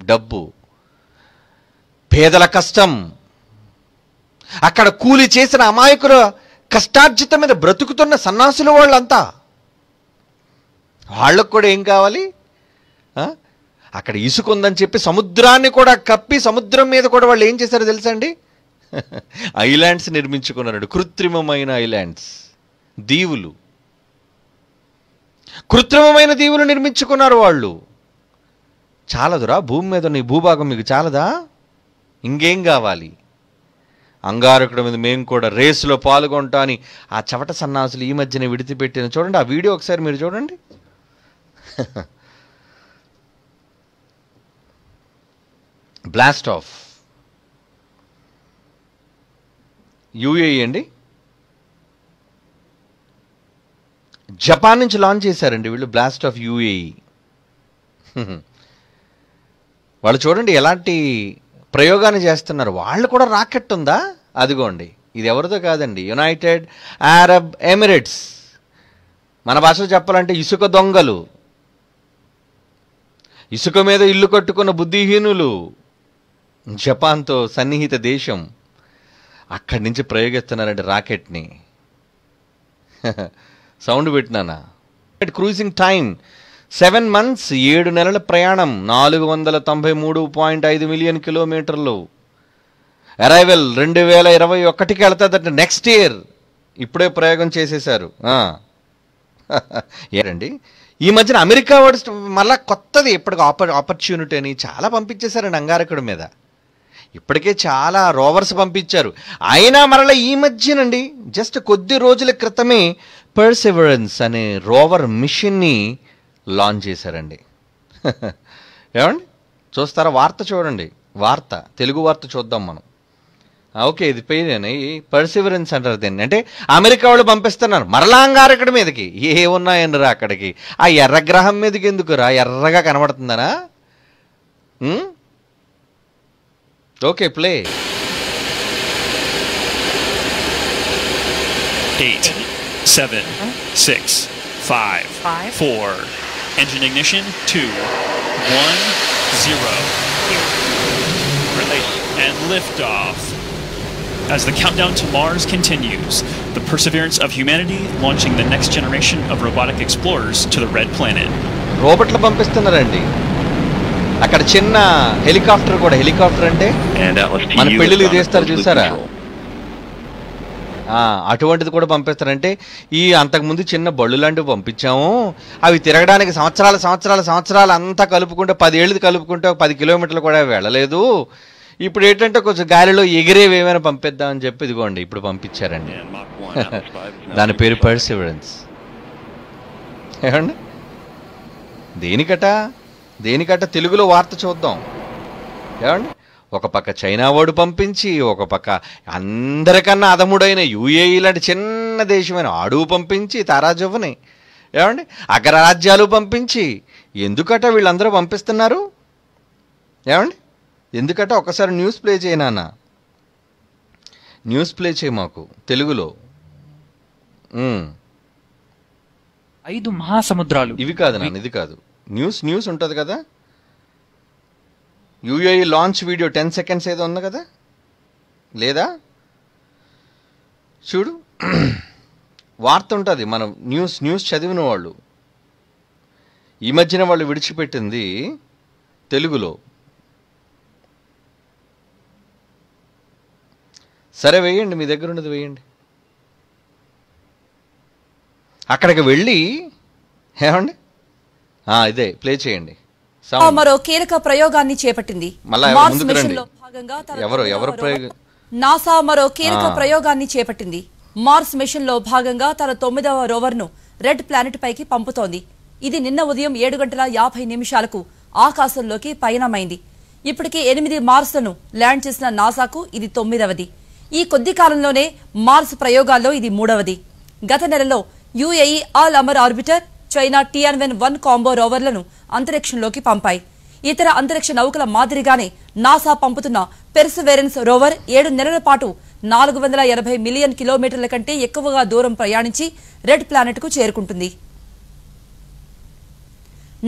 డబ్బు, పేదల కష్టం, అక్కడ కూలి చేసిన అమాయకుల కష్టార్జితం మీద బ్రతుకుతున్న సన్నాసులు వాళ్ళంతా. వాళ్ళకు కూడా ఏం కావాలి? అక్కడ ఇసుక ఉందని చెప్పి సముద్రాన్ని కూడా కప్పి సముద్రం మీద కూడా వాళ్ళు ఏం చేశారో తెలుసా అండి? ఐలాండ్స్ నిర్మించుకున్నారండి. కృత్రిమమైన ఐలాండ్స్, దీవులు, కృత్రిమమైన దీవులు నిర్మించుకున్నారు వాళ్ళు. చాలదురా భూమి మీద ఉన్న ఈ భూభాగం మీకు చాలదా? ఇంకేం కావాలి? అంగారకుడి మీద మేము కూడా రేసులో పాల్గొంటా అని ఆ చవట సన్నాసులు ఈ మధ్యన విడిచిపెట్టిన చూడండి. ఆ వీడియో ఒకసారి మీరు చూడండి. బ్లాస్ట్ ఆఫ్ యుఏఈ అండి, జపాన్ నుంచి లాంచ్ చేశారండి వీళ్ళు. Blast of UAE. వాళ్ళు చూడండి ఎలాంటి ప్రయోగాన్ని చేస్తున్నారు. వాళ్ళు కూడా రాకెట్ ఉందా? అదిగోండి, ఇది ఎవరిదో కాదండి, యునైటెడ్ అరబ్ ఎమిరేట్స్. మన భాషలో చెప్పాలంటే ఇసుక దొంగలు, ఇసుక మీద ఇల్లు కట్టుకున్న బుద్ధిహీనులు, జపాన్తో సన్నిహిత దేశం. అక్కడి నుంచి ప్రయోగిస్తున్నారండి రాకెట్ని. సౌండ్ పెట్టినానా? క్రూజింగ్ టైం 7 months, 7 నెలల ప్రయాణం, 493.5 మిలియన్ కిలోమీటర్లు. అరైవల్ 2021కి వెళ్తుందంటే నెక్స్ట్ ఇయర్. ఇప్పుడే ప్రయోగం చేసేశారు. ఏరండి ఈ మధ్యన అమెరికా వాడు మళ్ళా కొత్తది ఇప్పటికి ఆపర్చునిటీ అని చాలా పంపించేశారండి అంగారకుడి మీద. ఇప్పటికే చాలా రోవర్స్ పంపించారు. అయినా మరలా ఈ మధ్యనండి జస్ట్ కొద్ది రోజుల క్రితమే పర్సివరెన్స్ అనే రోవర్ మిషన్ని లాంచ్ చేశారండి. ఏమండి చూస్తారా? వార్త చూడండి, వార్త, తెలుగు వార్త చూద్దాం మనం. ఓకే, ఇది పేరేనా? పర్సివరెన్స్ అంటారు దీన్ని. అంటే అమెరికా వాళ్ళు పంపిస్తున్నారు మరలా అంగారకుడి మీదకి. ఏమున్నాయండి రా అక్కడికి? ఆ ఎర్రగ్రహం మీదకి ఎందుకురా? ఎర్రగా కనబడుతుందనా? Okay, play. 8, 7, 6, 5, 4. Engine ignition 2, 1, 0. And liftoff. As the countdown to Mars continues, the perseverance of humanity launching the next generation of robotic explorers to the Red Planet. రోబోట్లు పంపిస్తున్నారండి. అక్కడ చిన్న హెలికాప్టర్ కూడా, హెలికాప్టర్ అంటే మన పెళ్ళిళ్ళు తీస్తారు చూసారా, అటువంటిది కూడా పంపిస్తారంటే ఈ అంతకుముందు చిన్న బళ్ళు లాంటివి పంపించాము, అవి తిరగడానికి సంవత్సరాలు అంతా కలుపుకుంటే 10 ఏళ్ళు కలుపుకుంటే 10 కిలోమీటర్లు కూడా వెళ్ళలేదు. ఇప్పుడు ఏంటంటే కొంచెం గాలిలో ఎగిరేవి ఏమైనా పంపిద్దామని చెప్పి ఇదిగోండి ఇప్పుడు పంపించారండి. దాని పేరు పర్సివరెన్స్. ఏమండి దేనికట తెలుగులో వార్త చూద్దాం. ఏమండి ఒక పక్క చైనా వాడు పంపించి, ఒక పక్క అందరికన్నా అదముడైన యుఏఈ లాంటి చిన్న దేశమైన ఆడు పంపించి తారాజవ్వని, ఏమండి అగ్రరాజ్యాలు పంపించి, ఎందుకట వీళ్ళందరూ పంపిస్తున్నారు? ఏమండి ఎందుకట? ఒకసారి న్యూస్ ప్లే చేయనా, న్యూస్ ప్లే చేయి మాకు తెలుగులో. 5 మహాసముద్రాలు. ఇవి కాదు నాన్న, ఇది కాదు. న్యూస్ ఉంటుంది కదా, యూఏఈ లాంచ్ వీడియో 10 seconds ఏదో ఉంది కదా, లేదా చూడు వార్త ఉంటుంది. మనం న్యూస్ చదివిన వాళ్ళు ఈ మధ్యన వాళ్ళు విడిచిపెట్టింది తెలుగులో. సరే వేయండి, మీ దగ్గర ఉన్నది వేయండి. అక్కడికి వెళ్ళి ఏమండి ఇదే ప్లే చేయండి. మరో కీలక ప్రయోగాన్ని చేపట్టింది. నాసా మరో కీలక ప్రయోగాన్ని చేపట్టింది. మార్స్ మిషన్ లో భాగంగా తన 9వ రోవర్ ను రెడ్ ప్లానెట్ పైకి పంపుతోంది. ఇది నిన్న ఉదయం 7:50 ఆకాశంలోకి పయనమైంది. ఇప్పటికే 8 మార్స్లను ల్యాండ్ చేసిన నాసాకు ఇది 9వది. ఈ కొద్ది కాలంలోనే మార్స్ ప్రయోగాల్లో ఇది 3వది. గత నెలలో UAE Al Amal orbiter, China Tianwen-1 combo రోవర్లను అంతరిక్షంలోకి పంపాయి. ఇతర అంతరిక్ష నౌకల మాదిరిగానే నాసా పంపుతున్న పెర్సివరెన్స్ రోవర్ 7 నెలల పాటు 480 మిలియన్ కిలోమీటర్ల కంటే ఎక్కువగా దూరం ప్రయాణించి రెడ్ ప్లానెట్ కు చేరుకుంటుంది.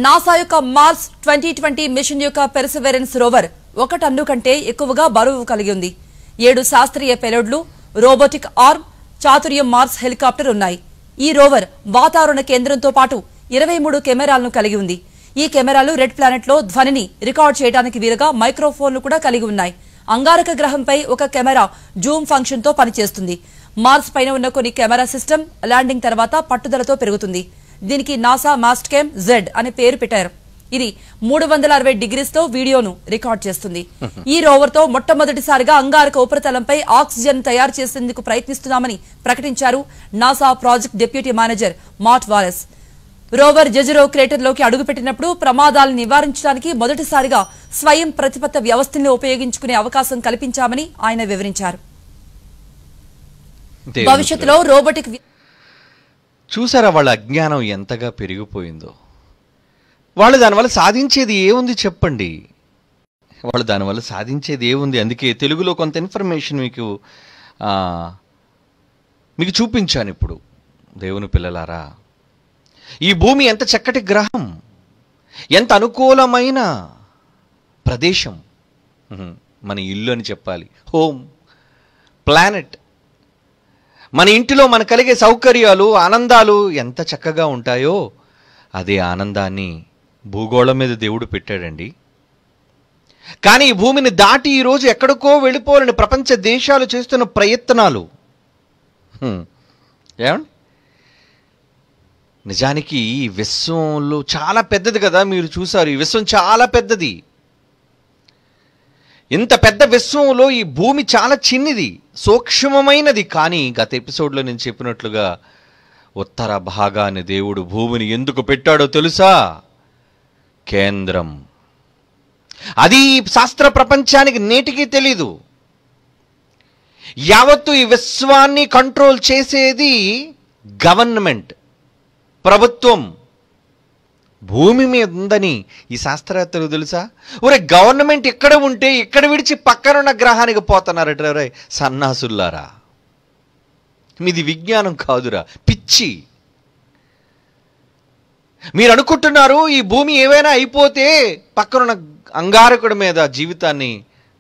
నాసా యొక్క మార్స్ 2020 మిషన్ యొక్క పెర్సివరెన్స్ రోవర్ 1 టన్ను కంటే ఎక్కువగా బరువు కలిగి ఉంది. 7 శాస్త్రీయ పెలోడ్లు, రోబోటిక్ ఆర్మ్, చాతుర్యం మార్స్ హెలికాప్టర్ ఉన్నాయి. ఈ రోవర్ వాతావరణ కేంద్రంతో పాటు 23 కెమెరాలను కలిగి ఉంది. ఈ కెమెరాలు రెడ్ ప్లానెట్ లో ధ్వనిని రికార్డ్ చేయడానికి వీలుగా మైక్రోఫోన్లు కూడా కలిగి ఉన్నాయి. అంగారక గ్రహంపై ఒక కెమెరా జూమ్ ఫంక్షన్ తో పనిచేస్తుంది. మార్స్ పైన ఉన్న కొన్ని కెమెరా సిస్టమ్ ల్యాండింగ్ తర్వాత పట్టుదలతో పెరుగుతుంది. దీనికి నాసా మాస్ట్కేమ్ జెడ్ అనే పేరు పెట్టారు. ఇది 360 డిగ్రీస్తో వీడియోను రికార్డ్ చేస్తుంది. ఈ రోవర్ తో మొట్టమొదటిసారిగా అంగారక ఉపరితలంపై ఆక్సిజన్ తయారు చేసేందుకు ప్రయత్నిస్తున్నామని ప్రకటించారు నాసా ప్రాజెక్ట్ డిప్యూటీ మేనేజర్ మాట్ వాలెస్. రోవర్ జెజిరో క్రేటర్ లోకి అడుగుపెట్టినప్పుడు ప్రమాదాలను నివారించడానికి మొదటిసారిగా స్వయం ప్రతిపత్త వ్యవస్థని ఉపయోగించుకునే అవకాశం కల్పించామని ఆయన వివరించారు. భవిష్యత్తులో రోబోటిక్ చూసారా వాళ్ళ అజ్ఞానం ఎంతగా పెరిగిపోయిందో. వాళ్ళు దానివల్ల సాధించేది ఏముంది చెప్పండి? వాళ్ళు దానివల్ల సాధించేది ఏముంది? అందుకే తెలుగులో కొంత ఇన్ఫర్మేషన్ మీకు చూపించాను ఇప్పుడు. దేవుని పిల్లలారా, ఈ భూమి ఎంత చక్కటి గ్రహం, ఎంత అనుకూలమైన ప్రదేశం. మన ఇల్లు అని చెప్పాలి, హోమ్ ప్లానెట్. మన ఇంటిలో మనకు కలిగే సౌకర్యాలు, ఆనందాలు ఎంత చక్కగా ఉంటాయో అదే ఆనందాన్ని భూగోళం మీద దేవుడు పెట్టాడండి. కానీ ఈ భూమిని దాటి ఈరోజు ఎక్కడికో వెళ్ళిపోవాలని ప్రపంచ దేశాలు చేస్తున్న ప్రయత్నాలు ఏమండి, నిజానికి ఈ విశ్వంలో చాలా పెద్దది కదా. మీరు చూసారు, ఈ విశ్వం చాలా పెద్దది. ఇంత పెద్ద విశ్వంలో ఈ భూమి చాలా చిన్నది, సూక్ష్మమైనది. కానీ గత ఎపిసోడ్లో నేను చెప్పినట్లుగా ఉత్తర భాగాన్ని దేవుడు భూమిని ఎందుకు పెట్టాడో తెలుసా? కేంద్రం. అది శాస్త్ర ప్రపంచానికి నేటికి తెలీదు. యావత్తు ఈ విశ్వాన్ని కంట్రోల్ చేసేది గవర్నమెంట్, ప్రభుత్వం. భూమి మీద ఉందని ఈ శాస్త్రవేత్తలు తెలుసా? ఒరే, గవర్నమెంట్ ఇక్కడ ఉంటే ఇక్కడ విడిచి పక్కనున్న గ్రహానికి పోతున్నారట. రే సన్నాసుల్లారా, మీది విజ్ఞానం కాదురా, పిచ్చి. మీరు అనుకుంటున్నారు ఈ భూమి ఏవైనా అయిపోతే పక్కనున్న అంగారకుడి మీద జీవితాన్ని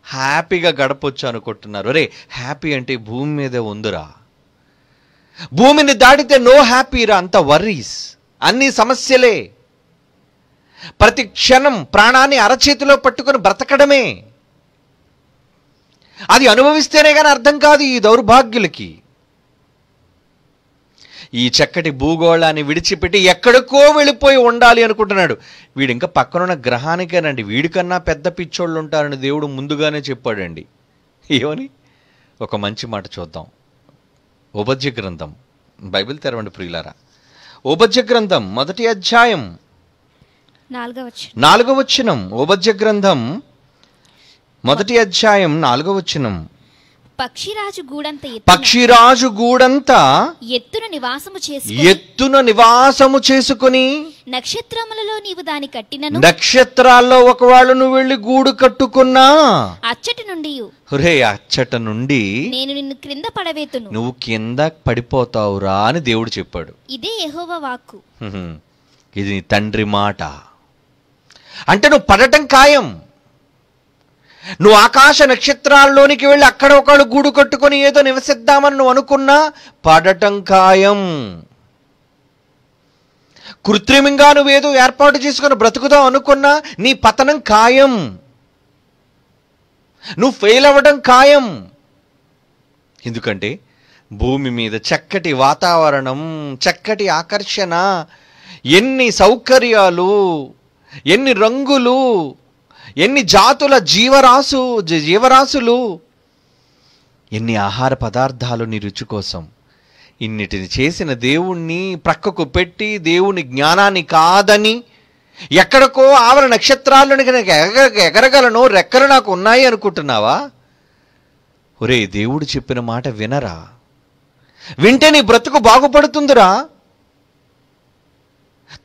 హ్యాపీగా గడపొచ్చు అనుకుంటున్నారు. అరే, హ్యాపీ అంటే భూమి మీదే ఉందిరా. భూమిని దాటితే నో హ్యాపీరా, అంత వర్రీస్, అన్ని సమస్యలే. ప్రతి క్షణం ప్రాణాన్ని అరచేతిలో పట్టుకొని బ్రతకడమే. అది అనుభవిస్తేనే కానీ అర్థం కాదు ఈ దౌర్భాగ్యులకి. ఈ చక్కటి భూగోళాన్ని విడిచిపెట్టి ఎక్కడికో వెళ్ళిపోయి ఉండాలి అనుకుంటున్నాడు. వీడు ఇంకా పక్కనున్న గ్రహానికేనండి, వీడికన్నా పెద్ద పిచ్చోళ్ళు ఉంటారని దేవుడు ముందుగానే చెప్పాడండి. ఏమని? ఒక మంచి మాట చూద్దాం. ఉపద్య గ్రంథం, బైబిల్ తెరవండి ప్రియులారా. ఉపద్య గ్రంథం 1వ అధ్యాయం 4వ వచనం. ఉపద్య గ్రంథం 1వ అధ్యాయం 4వ వచనం. పక్షిరాజు గూడంతా ఎత్తున నివాసము చేసుకుని నక్షత్రములలో నీవు దాని కట్టినను, నక్షత్రాల్లో ఒకవేళ నువ్వు వెళ్ళి గూడు కట్టుకున్నా అచ్చట నుండి నేను నిన్ను క్రింద పడవేతును, నువ్వు కింద పడిపోతావురా అని దేవుడు చెప్పాడు. ఇదే యెహోవా వాక్కు. ఇది నీ తండ్రి మాట. అంటే నువ్వు పడటం ఖాయం. నువ్వు ఆకాశ నక్షత్రాల్లోనికి వెళ్ళి అక్కడ ఒకళ్ళు గూడు కట్టుకొని ఏదో నివసిద్దామని నువ్వు అనుకున్నా పడటం ఖాయం. కృత్రిమంగా నువ్వేదో ఏర్పాటు చేసుకుని బ్రతుకుదాం అనుకున్నా నీ పతనం ఖాయం. నువ్వు ఫెయిల్ అవ్వడం ఖాయం. ఎందుకంటే భూమి మీద చక్కటి వాతావరణం, చక్కటి ఆకర్షణ, ఎన్ని సౌకర్యాలు, ఎన్ని రంగులు, ఎన్ని జాతుల జీవరాశులు, ఎన్ని ఆహార పదార్థాలు నీ రుచి కోసం. ఇన్నిటిని చేసిన దేవుణ్ణి ప్రక్కకు పెట్టి దేవుని జ్ఞానాన్ని కాదని ఎక్కడికో ఆవరణ నక్షత్రాలను ఎగరగలను, రెక్కలు నాకు ఉన్నాయి అనుకుంటున్నావా? ఒరే, దేవుడు చెప్పిన మాట వినరా? వింటే నీ బ్రతుకు బాగుపడుతుందిరా.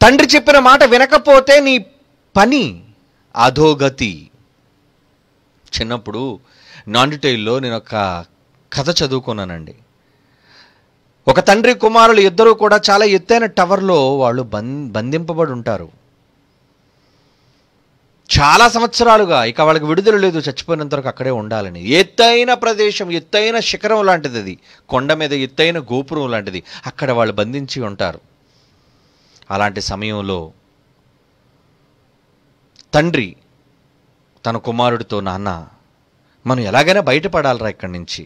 తండ్రి చెప్పిన మాట వినకపోతే నీ పని అధోగతి. చిన్నప్పుడు నాండిటైల్లో నేను ఒక కథ చదువుకున్నానండి. ఒక తండ్రి కుమారులు ఇద్దరూ కూడా చాలా ఎత్తైన టవర్లో వాళ్ళు బంధింపబడి ఉంటారు. చాలా సంవత్సరాలుగా ఇక వాళ్ళకి విడుదల లేదు, చచ్చిపోయినంత వరకు అక్కడే ఉండాలని. ఎత్తైన ప్రదేశం, ఎత్తైన శిఖరం లాంటిది, అది కొండ మీద ఎత్తైన గోపురం లాంటిది. అక్కడ వాళ్ళు బంధించి ఉంటారు. అలాంటి సమయంలో తండ్రి తన కుమారుడితో, నాన్న మనం ఎలాగైనా బయటపడాలరా ఇక్కడి నుంచి.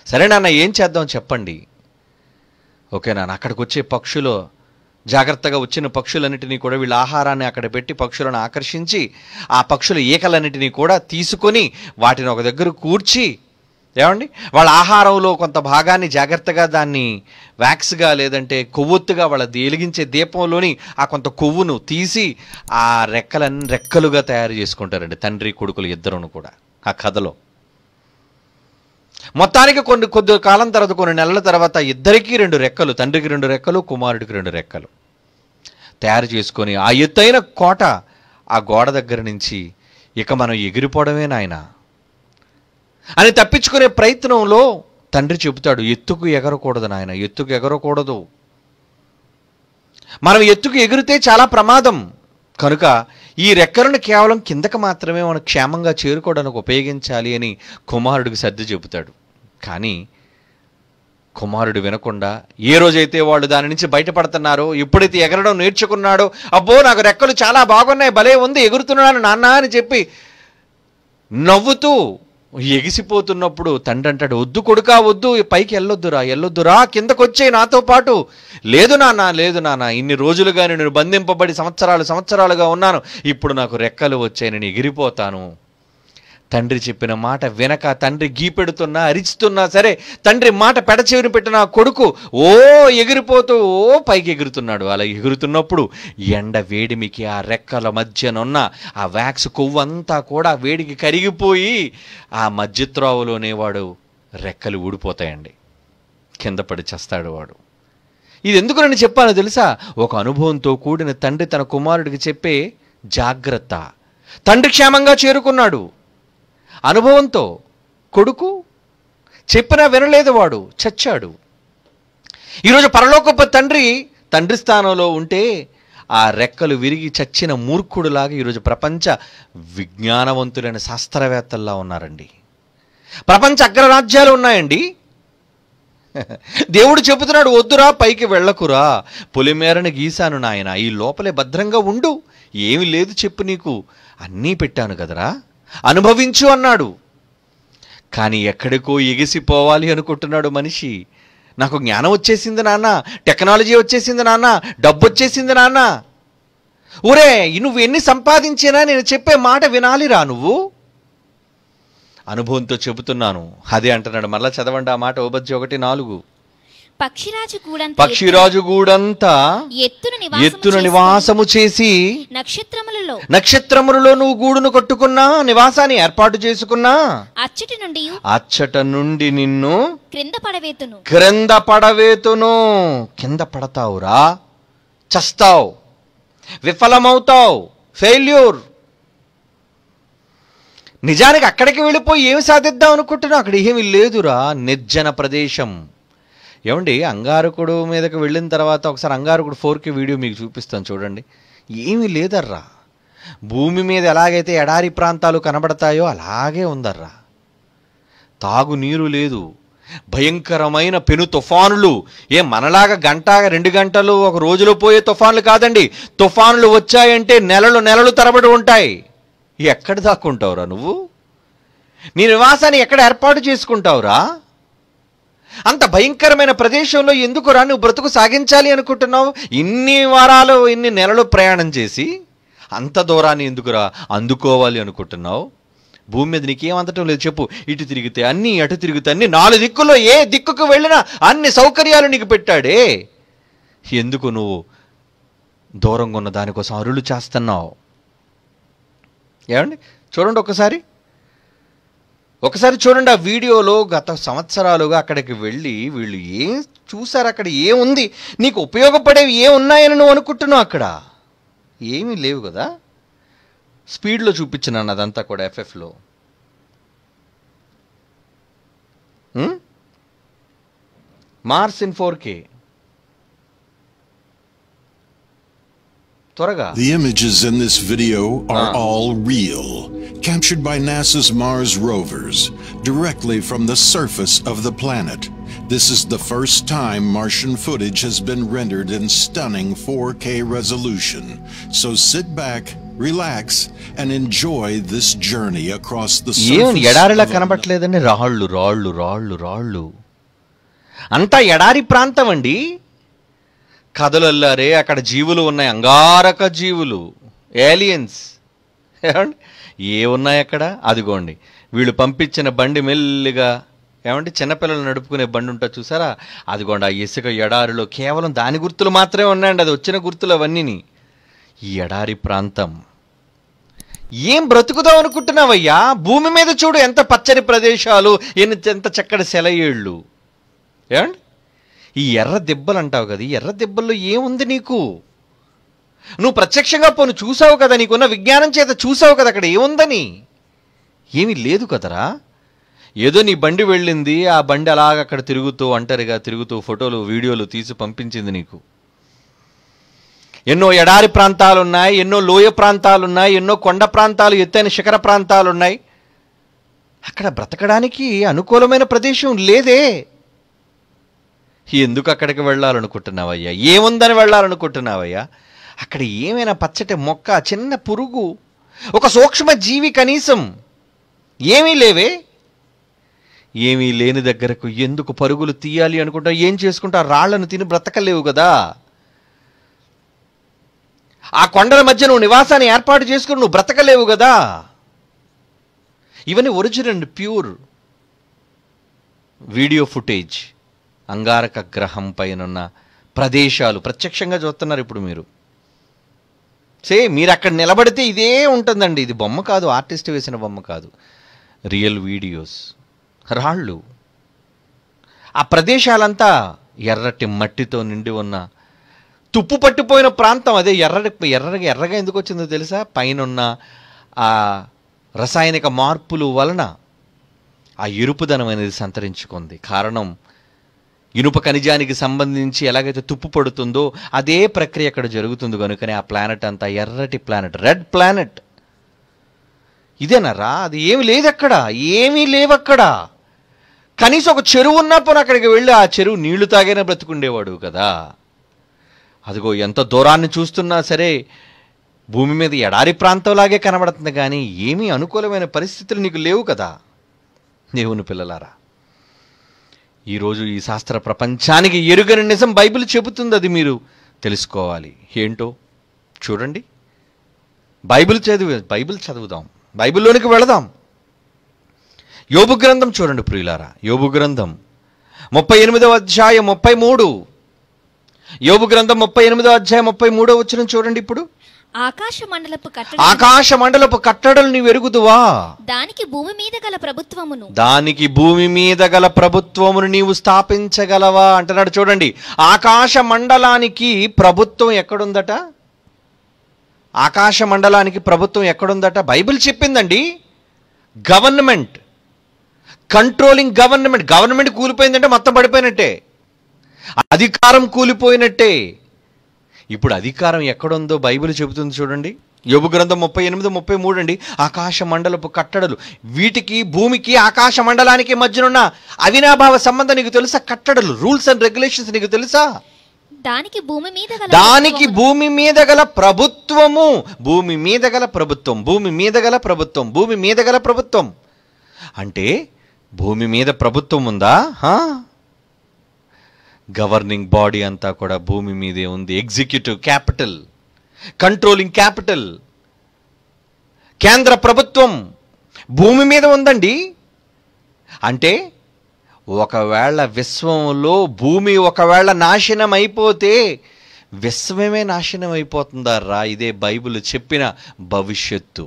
సరే నాన్న, ఏం చేద్దాం చెప్పండి. ఓకే నాన్న, అక్కడికి వచ్చే పక్షులు, జాగ్రత్తగా వచ్చిన పక్షులన్నిటినీ కూడా వీళ్ళ ఆహారాన్ని అక్కడ పెట్టి పక్షులను ఆకర్షించి ఆ పక్షుల ఈకలన్నిటినీ కూడా తీసుకొని వాటిని ఒక దగ్గర కూర్చి, ఏమండి, వాళ్ళ ఆహారంలో కొంత భాగాన్ని జాగ్రత్తగా దాన్ని వ్యాక్స్గా లేదంటే కొవ్వొత్తుగా వాళ్ళ వెలిగించే దీపంలోని ఆ కొంత కొవ్వును తీసి ఆ రెక్కలుగా తయారు చేసుకుంటారండి తండ్రి కొడుకులు ఇద్దరును కూడా ఆ కథలో. మొత్తానికి కొద్ది కాలం తర్వాత, కొన్ని నెలల తర్వాత ఇద్దరికీ 2 రెక్కలు, తండ్రికి 2 రెక్కలు, కుమారుడికి 2 రెక్కలు తయారు చేసుకొని ఆ ఎత్తైన కోట, ఆ గోడ దగ్గర నుంచి ఇక మనం ఎగిరిపోవడమే నాయనా అని తప్పించుకునే ప్రయత్నంలో తండ్రి చెబుతాడు, ఎత్తుకు ఎగరకూడదు నాయన, ఎత్తుకు ఎగరకూడదు. మనం ఎత్తుకు ఎగిరితే చాలా ప్రమాదం. కనుక ఈ రెక్కలను కేవలం కిందకు మాత్రమే మనం క్షేమంగా చేరుకోవడానికి ఉపయోగించాలి అని కుమారుడికి సర్ది చెబుతాడు. కానీ కుమారుడు వినకుండా ఏ రోజైతే వాళ్ళు దాని నుంచి బయటపడుతున్నారో, ఎప్పుడైతే ఎగరడం నేర్చుకున్నాడో, అబ్బో నాకు రెక్కలు చాలా బాగున్నాయి, భలే ఉంది, ఎగురుతున్నాను నాన్న అని చెప్పి నవ్వుతూ ఎగిసిపోతున్నప్పుడు తండ్రి అంటాడు, వద్దు కొడుకా, వద్దు, పైకి వెళ్ళొద్దురా, కిందకొచ్చే నాతో పాటు. లేదు నాన్న, ఇన్ని రోజులుగా నేను బంధింపబడి సంవత్సరాలుగా ఉన్నాను, ఇప్పుడు నాకు రెక్కలు వచ్చాయి, నేను ఎగిరిపోతాను. తండ్రి చెప్పిన మాట వినక తండ్రి గీపెడుతున్నా, అరిచుతున్నా సరే తండ్రి మాట పెడచెవిని పెట్టిన కొడుకు ఎగిరిపోతూ పైకి ఎగురుతున్నాడు. అలా ఎగురుతున్నప్పుడు ఎండ వేడిమికి ఆ రెక్కల మధ్యనున్న ఆ వ్యాక్స్ కొవ్వంతా కూడా వేడికి కరిగిపోయి ఆ మధ్యత్రోవలోనే వాడు రెక్కలు ఊడిపోతాయండి, కింద పడి చేస్తాడు వాడు. ఇది ఎందుకు నేను చెప్పానో తెలుసా? ఒక అనుభవంతో కూడిన తండ్రి తన కుమారుడికి చెప్పే జాగ్రత్త. తండ్రి క్షేమంగా చేరుకున్నాడు. అనుభవంతో కొడుకు చెప్పినా వినలేదు, వాడు చచ్చాడు. ఈరోజు పరలోకపు తండ్రి స్థానంలో ఉంటే ఆ రెక్కలు విరిగి చచ్చిన మూర్ఖుడులాగా ఈరోజు ప్రపంచ విజ్ఞానవంతులైన శాస్త్రవేత్తల్లా ఉన్నారండి. ప్రపంచ అగ్రరాజ్యాలు ఉన్నాయండి. దేవుడు చెబుతున్నాడు, వద్దురా, పైకి వెళ్ళకురా, పొలిమేరని గీశాను నాయన, ఈ లోపలే భద్రంగా ఉండు, ఏమి లేదు చెప్పు, నీకు అన్నీ పెట్టాను కదరా, అనుభవించు అన్నాడు. కానీ ఎక్కడికో ఎగిసిపోవాలి అనుకుంటున్నాడు మనిషి. నాకు జ్ఞానం వచ్చేసింది నాన్న, టెక్నాలజీ వచ్చేసింది నాన్న, డబ్బు వచ్చేసింది నాన్న. ఊరే, నువ్వు ఎన్ని సంపాదించినా నేను చెప్పే మాట వినాలిరా నువ్వు. అనుభవంతో చెబుతున్నాను. అదే అంటున్నాడు. మళ్ళా చదవండి ఆ మాట. ఓబద్య 1:4. పక్షిరాజు గూడంతా ఎత్తున నివాసము చేసి నక్షత్రములలో నువ్వు గూడును కట్టుకున్నా, నివాసాన్ని ఏర్పాటు చేసుకున్నా, అచ్చట నుండి నిన్ను క్రింద పడవేతును. కింద పడతావురా, చస్తావు, విఫలమవుతావు, ఫెయిల్యూర్. నిజానికి అక్కడికి వెళ్ళిపోయి ఏమి సాధిద్దాం అనుకుంటున్నావు? అక్కడ ఏమి లేదురా, నిర్జన ప్రదేశం. ఏమండి, అంగారకుడు మీదకి వెళ్ళిన తర్వాత ఒకసారి అంగారకుడు 4K వీడియో మీకు చూపిస్తాను చూడండి. ఏమీ లేదర్రా. భూమి మీద ఎలాగైతే ఎడారి ప్రాంతాలు కనబడతాయో అలాగే ఉందర్రా. తాగునీరు లేదు, భయంకరమైన పెను తుఫానులు. మనలాగా గంట 2 గంటలు ఒక రోజులో పోయే తుఫానులు కాదండి. తుఫానులు వచ్చాయంటే నెలలు తరబడి ఉంటాయి. ఎక్కడ దాక్కుంటావురా నువ్వు? నీ నివాసాన్ని ఎక్కడ ఏర్పాటు చేసుకుంటావురా? అంత భయంకరమైన ప్రదేశంలో ఎందుకురా నువ్వు బ్రతుకు సాగించాలి అనుకుంటున్నావు? ఇన్ని వారాలు, ఇన్ని నెలలు ప్రయాణం చేసి అంత దూరాన్ని ఎందుకురా అందుకోవాలి అనుకుంటున్నావు? భూమి మీద నీకేం అందటం లేదు చెప్పు. ఇటు తిరిగితే అన్ని, అటు తిరిగితే అన్ని, 4 దిక్కుల్లో ఏ దిక్కుకు వెళ్ళినా అన్ని సౌకర్యాలు నీకు పెట్టాడే. ఎందుకు నువ్వు దూరంగా ఉన్న దానికోసం అరులు చేస్తున్నావు? ఏమండి, చూడండి ఒకసారి చూడండి ఆ వీడియోలో. గత సంవత్సరాలుగా అక్కడికి వెళ్ళి వీళ్ళు ఏం చూసారు, అక్కడ ఏముంది, నీకు ఉపయోగపడేవి ఏమున్నాయని నువ్వు అనుకుంటున్నావు? అక్కడ ఏమీ లేవు కదా. స్పీడ్లో చూపించినాను అదంతా కూడా, FFలో. Mars in 4K. The images in this video are all real, captured by NASA's Mars rovers, directly from the surface of the planet. This is the first time Martian footage has been rendered in stunning 4K resolution. So sit back, relax, and enjoy this journey across the surface. ఎడారిలా కనబట్లేదండి, రాళ్ళు. అంతా ఎడారి ప్రాంతం అండి. కథలల్లారే, అక్కడ జీవులు ఉన్నాయి, అంగారక జీవులు, ఏలియన్స్. ఉన్నాయి అక్కడ? అదిగోండి, వీళ్ళు పంపించిన బండి మెల్లిగా, చిన్నపిల్లలు నడుపుకునే బండి ఉంటుంది చూసారా, అదిగోండి ఆ ఇసుక ఎడారిలో కేవలం దాని గుర్తులు మాత్రమే ఉన్నాయండి. అది వచ్చిన గుర్తులు అవన్నీ. ఈ ఎడారి ప్రాంతం ఏం బ్రతుకుదాం అనుకుంటున్నావయ్యా? భూమి మీద చూడు ఎంత పచ్చని ప్రదేశాలు, ఎంత చక్కటి సెలయేళ్ళు. ఈ ఎర్ర దెబ్బలు అంటావు కదా, ఈ ఎర్ర దెబ్బల్లో ఏముంది నీకు? నువ్వు ప్రత్యక్షంగా పోను చూసావు కదా, నీకున్న విజ్ఞానం చేత చూసావు కదా అక్కడ ఏముందని. ఏమీ లేదు కదరా. ఏదో నీ బండి వెళ్ళింది, ఆ బండి అలాగ అక్కడ తిరుగుతూ, ఒంటరిగా తిరుగుతూ ఫోటోలు వీడియోలు తీసి పంపించింది నీకు. ఎన్నో ఎడారి ప్రాంతాలున్నాయి, ఎన్నో లోయ ప్రాంతాలున్నాయి, ఎన్నో కొండ ప్రాంతాలు, ఎత్తైన శిఖర ప్రాంతాలున్నాయి. అక్కడ బ్రతకడానికి అనుకూలమైన ప్రదేశం లేదే. ఎందుకు అక్కడికి వెళ్ళాలనుకుంటున్నావయ్యా? ఏముందని వెళ్ళాలనుకుంటున్నావయ్యా? అక్కడ ఏమైనా పచ్చటి మొక్క, చిన్న పురుగు, ఒక సూక్ష్మ జీవి కనీసం ఏమీ లేవే. ఏమీ లేని దగ్గరకు ఎందుకు పరుగులు తీయాలి అనుకుంటా? ఏం చేసుకుంటా? రాళ్లను తిని బ్రతకలేవు కదా. ఆ కొండల మధ్య నువ్వు నివాసాన్ని ఏర్పాటు చేసుకుని నువ్వు బ్రతకలేవు కదా. ఇవన్నీ ఒరిజినల్ ప్యూర్ వీడియో ఫుటేజ్. అంగారక గ్రహం పైనున్న ప్రదేశాలు ప్రత్యక్షంగా చూస్తున్నారు ఇప్పుడు మీరు. మీరు అక్కడ నిలబడితే ఇదే ఉంటుందండి. ఇది బొమ్మ కాదు, ఆర్టిస్ట్ వేసిన బొమ్మ కాదు, రియల్ వీడియోస్. రాళ్ళు, ఆ ప్రదేశాలంతా ఎర్రటి మట్టితో నిండి ఉన్న తుప్పు పట్టిపోయిన ప్రాంతం. అదే ఎర్రగా ఎందుకు వచ్చిందో తెలుసా? పైనున్న ఆ రసాయనిక మార్పులు వలన ఆ ఎరుపుదనం అనేది సంతరించుకుంది. కారణం ఇనుప ఖనిజానికి సంబంధించి ఎలాగైతే తుప్పు పడుతుందో అదే ప్రక్రియ అక్కడ జరుగుతుంది. కనుకనే ఆ ప్లానెట్ అంతా ఎర్రటి ప్లానెట్, రెడ్ ప్లానెట్. ఇదేనరా? అది ఏమి లేదు అక్కడ, ఏమీ లేవక్కడ. కనీసం ఒక చెరువు ఉన్నా పోనీ అక్కడికి వెళ్ళి ఆ చెరువు నీళ్లు తాగైనా బ్రతుకుండేవాడు కదా. అదిగో ఎంత దూరాన్ని చూస్తున్నా సరే భూమి మీద ఎడారి ప్రాంతంలాగే కనబడుతుంది, కానీ ఏమీ అనుకూలమైన పరిస్థితులు నీకు లేవు కదా దేవుని పిల్లలారా. ఈరోజు ఈ శాస్త్ర ప్రపంచానికి ఎరుగని నిజం బైబిల్ చెబుతుంది, అది మీరు తెలుసుకోవాలి. ఏంటో చూడండి, బైబిల్ చదువుదాం, బైబిల్లోనికి వెళదాం. యోబు గ్రంథం చూడండి ప్రియులారా, యోబు గ్రంథం 38వ అధ్యాయం 33. యోబు గ్రంథం 38వ అధ్యాయం 33వ వచనం చూడండి. ఇప్పుడు ఆకాశ మండలపు కట్టడలు నీవు ఎరుగుదువా, దానికి భూమి మీద గల ప్రభుత్వమును నీవు స్థాపించగలవా అంటున్నాడు. చూడండి, ఆకాశ మండలానికి ప్రభుత్వం ఎక్కడుందట? ఆకాశ మండలానికి ప్రభుత్వం ఎక్కడుందట? బైబిల్ చెప్పిందండి. గవర్నమెంట్, కంట్రోలింగ్ గవర్నమెంట్ కూలిపోయిందంటే మొత్తం పడిపోయినట్టే, అధికారం కూలిపోయినట్టే. ఇప్పుడు అధికారం ఎక్కడుందో బైబిల్ చెబుతుంది చూడండి. యోబు గ్రంథం 38:33 అండి. ఆకాశ మండలపు కట్టడలు, వీటికి భూమికి ఆకాశ మండలానికి మధ్యనున్న అవినాభావ సంబంధం నీకు తెలుసా? కట్టడలు, రూల్స్ అండ్ రెగ్యులేషన్స్ నీకు తెలుసా? దానికి భూమి మీద గల ప్రభుత్వము, భూమి మీద గల ప్రభుత్వం అంటే భూమి మీద ప్రభుత్వం ఉందా? గవర్నింగ్ బాడీ అంతా కూడా భూమి మీదే ఉంది. ఎగ్జిక్యూటివ్ క్యాపిటల్, కంట్రోలింగ్ క్యాపిటల్, కేంద్ర ప్రభుత్వం భూమి మీద ఉందండి. అంటే ఒకవేళ విశ్వంలో భూమి ఒకవేళ నాశనం అయిపోతే విశ్వమే నాశనం అయిపోతుందా రా? ఇదే బైబిల్ చెప్పిన భవిష్యత్తు.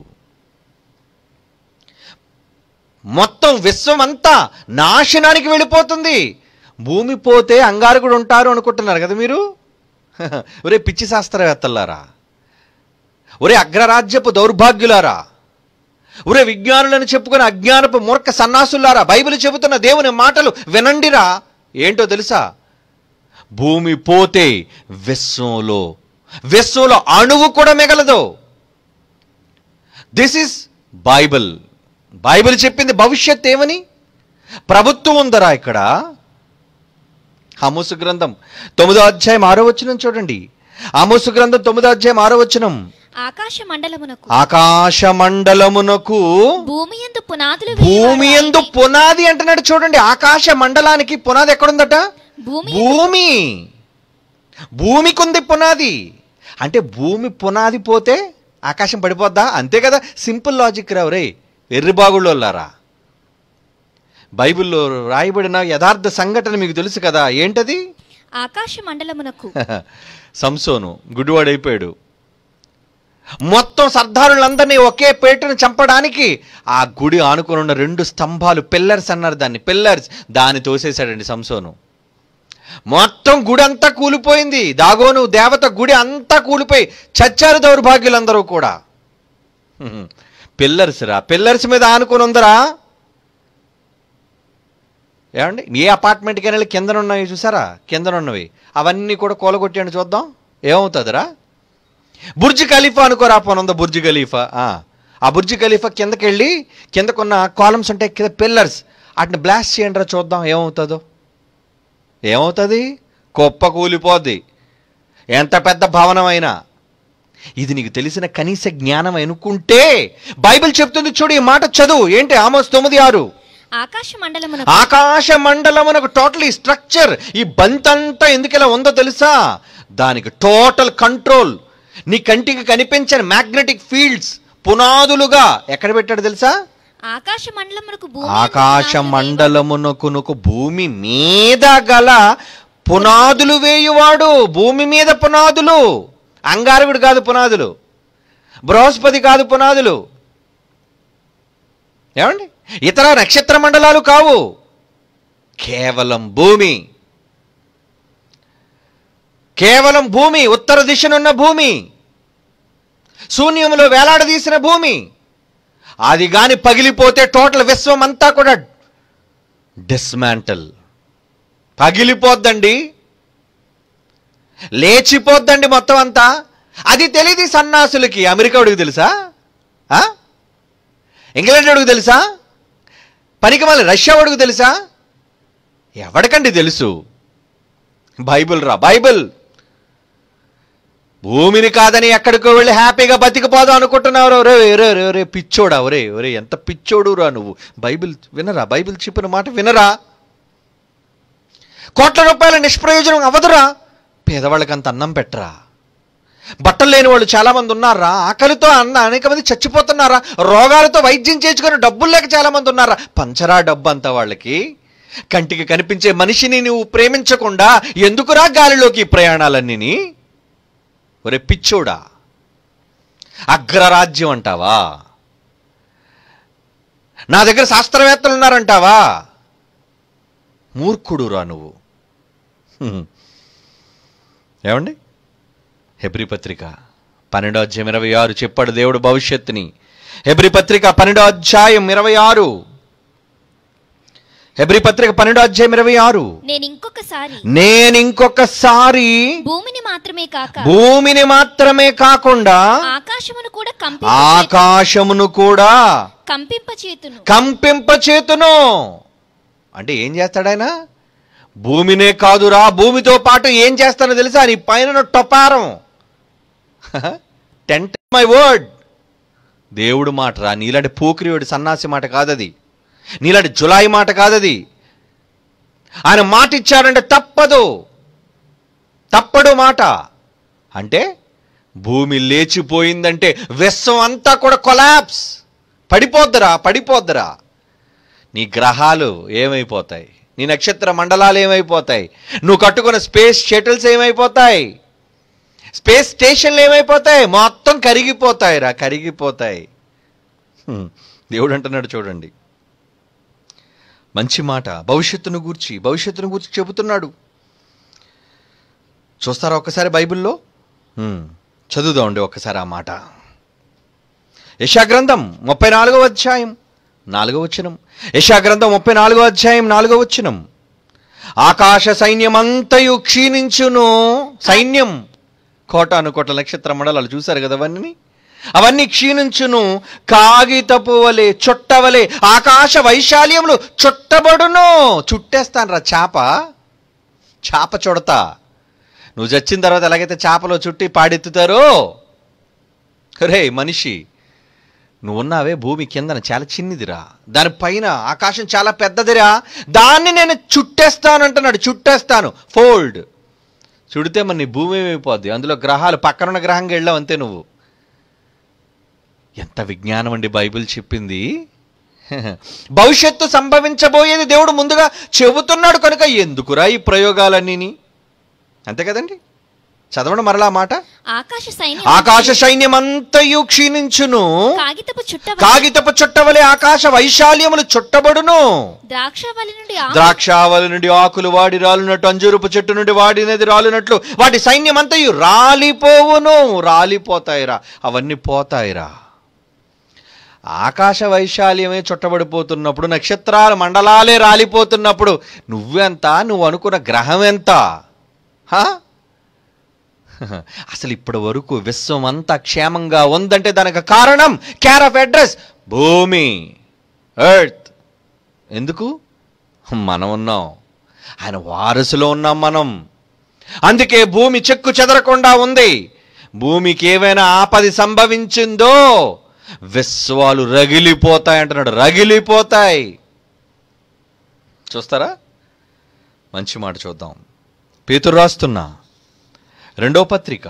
మొత్తం విశ్వం అంతా నాశనానికి వెళ్ళిపోతుంది. భూమి పోతే అంగారకుడు ఉంటారు అనుకుంటున్నారు కదా మీరు? ఒరే పిచ్చి శాస్త్రవేత్తలారా, ఒరే అగ్రరాజ్యపు దౌర్భాగ్యులారా, ఒరే విజ్ఞానులను చెప్పుకుని అజ్ఞానపు మూర్ఖ సన్నాసులారా, బైబిల్ చెబుతున్న దేవుని మాటలు వినండిరా. ఏంటో తెలుసా? భూమి పోతే విశ్వంలో అణువు కూడా మిగలదు. This is Bible. బైబిల్ చెప్పింది భవిష్యత్ ఏమని? ప్రభుత్వం ఉందరా ఇక్కడ. ఆమోసు గ్రంథం 9వ అధ్యాయం 6వ వచనం చూడండి. ఆమోసు గ్రంథం 9వ అధ్యాయం 6వ వచనం. ఆకాశ మండలమునకు భూమి యందు పునాది అంటున్నాడు. చూడండి, ఆకాశ మండలానికి పునాది ఎక్కడుందట? భూమికుంది పునాది. అంటే భూమి పునాది పోతే ఆకాశం పడిపోద్దా? అంతే కదా, సింపుల్ లాజిక్ రా. రే ఎర్రిబాగుళ్ళోళ్ళారా, బైబిల్లో రాయబడిన యథార్థ సంఘటన మీకు తెలుసు కదా. ఏంటది? ఆకాశ మండలమునకు సంసోను గుడివాడైపోయాడు. మొత్తం సర్దారులందరినీ ఒకే పేటను చంపడానికి ఆ గుడి ఆనుకుని ఉన్న 2 స్తంభాలు, పిల్లర్స్ అన్నారు దాన్ని, పిల్లర్స్, దాన్ని తోసేశాడండి సంసోను. మొత్తం గుడి అంతా కూలిపోయింది. దాగోను దేవత గుడి అంతా కూలిపోయి చచ్చారు దౌర్భాగ్యులందరూ కూడా. పిల్లర్స్ రా, పిల్లర్స్ మీద ఆనుకుని ఉందరా. ఏమండి, ఏ అపార్ట్మెంట్కి వెళ్ళి కిందనున్నవి చూసారా? కిందనున్నవి అవన్నీ కూడా కూలగొట్టాను, చూద్దాం ఏమవుతుందిరా. Burj Khalifa అనుకోరా, పోనుందా Burj Khalifa. ఆ బుర్జ్ ఖలీఫా కిందకి వెళ్ళి కిందకున్న కాలమ్స్ ఉంటాయి కింద, పిల్లర్స్, వాటిని బ్లాస్ట్ చేయండి రా, చూద్దాం ఏమవుతుంది. కుప్ప కూలిపోద్ది, ఎంత పెద్ద భవనం అయినా. ఇది నీకు తెలిసిన కనీస జ్ఞానం అనుకుంటే బైబిల్ చెప్తుంది చూడు, ఈ మాట చదువు. ఏంటి? ఆమోస్ 9:6. ఆకాశ మండలమునకు టోటలీ స్ట్రక్చర్, ఈ బంతంతా ఎందుకు ఇలా ఉందో తెలుసా? దానికి టోటల్ కంట్రోల్. నీ కంటికి కనిపించని మ్యాగ్నెటిక్ ఫీల్డ్స్ పునాదులుగా ఎక్కడ పెట్టాడు తెలుసా? ఆకాశ మండలమునకు భూమి మీద గల పునాదులు వేయువాడు. భూమి మీద పునాదులు. అంగారకుడు కాదు పునాదులు, బృహస్పతి కాదు పునాదులు. ఏమండి, ఇతర నక్షత్ర మండలాలు కావు, కేవలం భూమి. ఉత్తర దిశనున్న భూమి, శూన్యములో వేలాడదీసిన భూమి. అది గాని పగిలిపోతే టోటల్ విశ్వం అంతా కూడా డిస్మాంటల్, పగిలిపోద్దండి, లేచిపోద్దండి మొత్తం అంతా. అది తెలియదు సన్నాసులకి. అమెరికాడికి తెలుసా? ఇంగ్లాండ్ వాడికి తెలుసా? పనికి మళ్ళీ రష్యా వాడికి తెలుసా? ఎవడికండి తెలుసు? బైబిల్ రా, బైబిల్. భూమిని కాదని ఎక్కడికో వెళ్ళి హ్యాపీగా బతికిపోదాం అనుకుంటున్నావు. రే పిచ్చోడా, ఒరే ఎంత పిచ్చోడు రా నువ్వు. బైబిల్ వినరా? బైబిల్ చెప్పిన మాట వినరా? కోట్ల రూపాయల నిష్ప్రయోజనం అవ్వదురా. పేదవాళ్ళకి అంత అన్నం పెట్టరా. బట్టలు లేని వాళ్ళు చాలామంది ఉన్నారా. ఆకలితో అనేక మంది చచ్చిపోతున్నారా. రోగాలతో వైద్యం చేయించుకొని డబ్బులు లేక చాలామంది ఉన్నారా. పంచరా డబ్బు అంతా వాళ్ళకి. కంటికి కనిపించే మనిషిని నువ్వు ప్రేమించకుండా ఎందుకురా గాలిలోకి ప్రయాణాలన్నీ? ఒరే పిచ్చోడా, అగ్రరాజ్యం అంటావా? నా దగ్గర శాస్త్రవేత్తలు ఉన్నారంటావా? మూర్ఖుడురా నువ్వు. ఏమండి? హెబ్రీ పత్రిక 12:26 చెప్పాడు దేవుడు భవిష్యత్తుని. హెబ్రీ పత్రిక 12:26. హెబ్రీ పత్రిక 12:26. నేను ఇంకొకసారి భూమిని మాత్రమే కాకుండా ఆకాశమును కూడా కంపింపచేతును. అంటే ఏం చేస్తాడు ఆయన? భూమినే కాదురా, భూమితో పాటు ఏం చేస్తానో తెలుసా? నీ పైన టొపారం, టెంట్ మై వర్డ్. దేవుడు మాట రా. నీలాంటి పోకిరివాడి సన్నాసి మాట కాదది. నీలాంటి జులాయి మాట కాదది. ఆయన మాట ఇచ్చారంటే తప్పడు మాట. అంటే భూమి లేచిపోయిందంటే విశ్వం అంతా కూడా కొలాప్స్, పడిపోద్దరా. నీ గ్రహాలు ఏమైపోతాయి? నీ నక్షత్ర మండలాలు ఏమైపోతాయి? నువ్వు కట్టుకున్న స్పేస్ షటిల్స్ ఏమైపోతాయి? స్పేస్ స్టేషన్లు ఏమైపోతాయి? మొత్తం కరిగిపోతాయి. దేవుడు అంటున్నాడు చూడండి, మంచి మాట. భవిష్యత్తును గూర్చి చెబుతున్నాడు. చూస్తారా ఒక్కసారి బైబిల్లో? చదువుదామండి ఒక్కసారి ఆ మాట. యెషయా గ్రంథం 34వ అధ్యాయం 4వ వచనం. యెషయా గ్రంథం 34వ అధ్యాయం 4వ వచనం. ఆకాశ సైన్యమంతయు క్షీణించును. సైన్యం, కోటాను కోట్ల నక్షత్ర మండలాలు చూశారు కదా, అవన్నీ క్షీణించును. కాగితపు వలె, చుట్టవలే ఆకాశ వైశాల్యములు చుట్టబడును. చుట్టేస్తాను రా చాప చుడతా. నువ్వు చచ్చిన తర్వాత ఎలాగైతే చేపలో చుట్టి పాడెత్తుతారో, రే మనిషి, నువ్వున్నావే భూమి కిందన చాలా చిన్నదిరా, దానిపైన ఆకాశం చాలా పెద్దదిరా, దాన్ని నేను చుట్టేస్తానంటున్నాడు. చుట్టేస్తాను, ఫోల్డ్. చుడితే మరి నీ భూమి ఏమైపోద్ది? అందులో గ్రహాలు, పక్కనున్న గ్రహంగా వెళ్ళావు అంతే నువ్వు. ఎంత విజ్ఞానం అండి బైబిల్ చెప్పింది. భవిష్యత్తు సంభవించబోయేది దేవుడు ముందుగా చెబుతున్నాడు కనుక ఎందుకురా ఈ ప్రయోగాలన్నీ? అంతే కదండి. చదవండి మరలా మాట. ఆకాశ సైన్యమంతయు క్షీణించును. కాగితపు చుట్టవలే ఆకాశ వైశాల్యములు చుట్టబడును. ద్రాక్షావళి నుండి ఆకులు వాడి రాలునట్టు, అంజూరపు చెట్టు నుండి వాడినది రాలునట్లు వాటి సైన్యమంతయు రాలిపోవును. రాలిపోతాయిరా, అవన్నీ పోతాయిరా. ఆకాశ వైశాల్యమే చుట్టబడిపోతున్నప్పుడు, నక్షత్రాల మండలాలే రాలిపోతున్నప్పుడు నువ్వెంత? నువ్వు అనుకున్న గ్రహం ఎంత? అసలు ఇప్పటి వరకు విశ్వం అంతా క్షేమంగా ఉందంటే దానికి కారణం, కేర్ ఆఫ్ అడ్రస్, భూమి, ఎర్త్. ఎందుకు? మనం ఉన్నాం, ఆయన వారసులో ఉన్నాం మనం. అందుకే భూమి చెక్కు చెదరకుండా ఉంది. భూమికి ఏమైనా ఆపద సంభవించిందో విశ్వాలు రగిలిపోతాయి అంటున్నాడు. రగిలిపోతాయి. చూస్తారా? మంచి మాట చూద్దాం. పేతురు రాస్తున్నా 2వ పత్రిక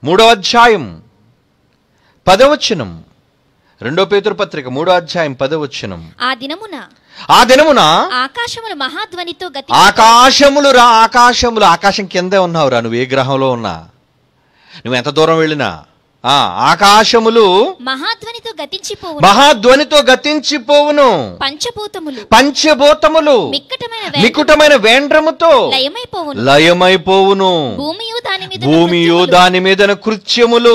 3వ అధ్యాయం 10వ వచనం. 2 పేతురు పత్రిక 3వ అధ్యాయం 10వ వచనం. ఆ దినమున ఆకాశములు మహాధ్వనితో ఆకాశములు రా, ఆకాశములు. ఆకాశం కిందే ఉన్నావురా నువ్వు, ఏ గ్రహంలో ఉన్నా, నువ్వు ఎంత దూరం వెళ్ళినా. ఆకాశములు మహాధ్వనితో గతించిపోవును. పంచభూతములు మిక్కుటమైన వేండ్రముతో లయమైపోవును. భూమియు దాని మీద కృత్యములు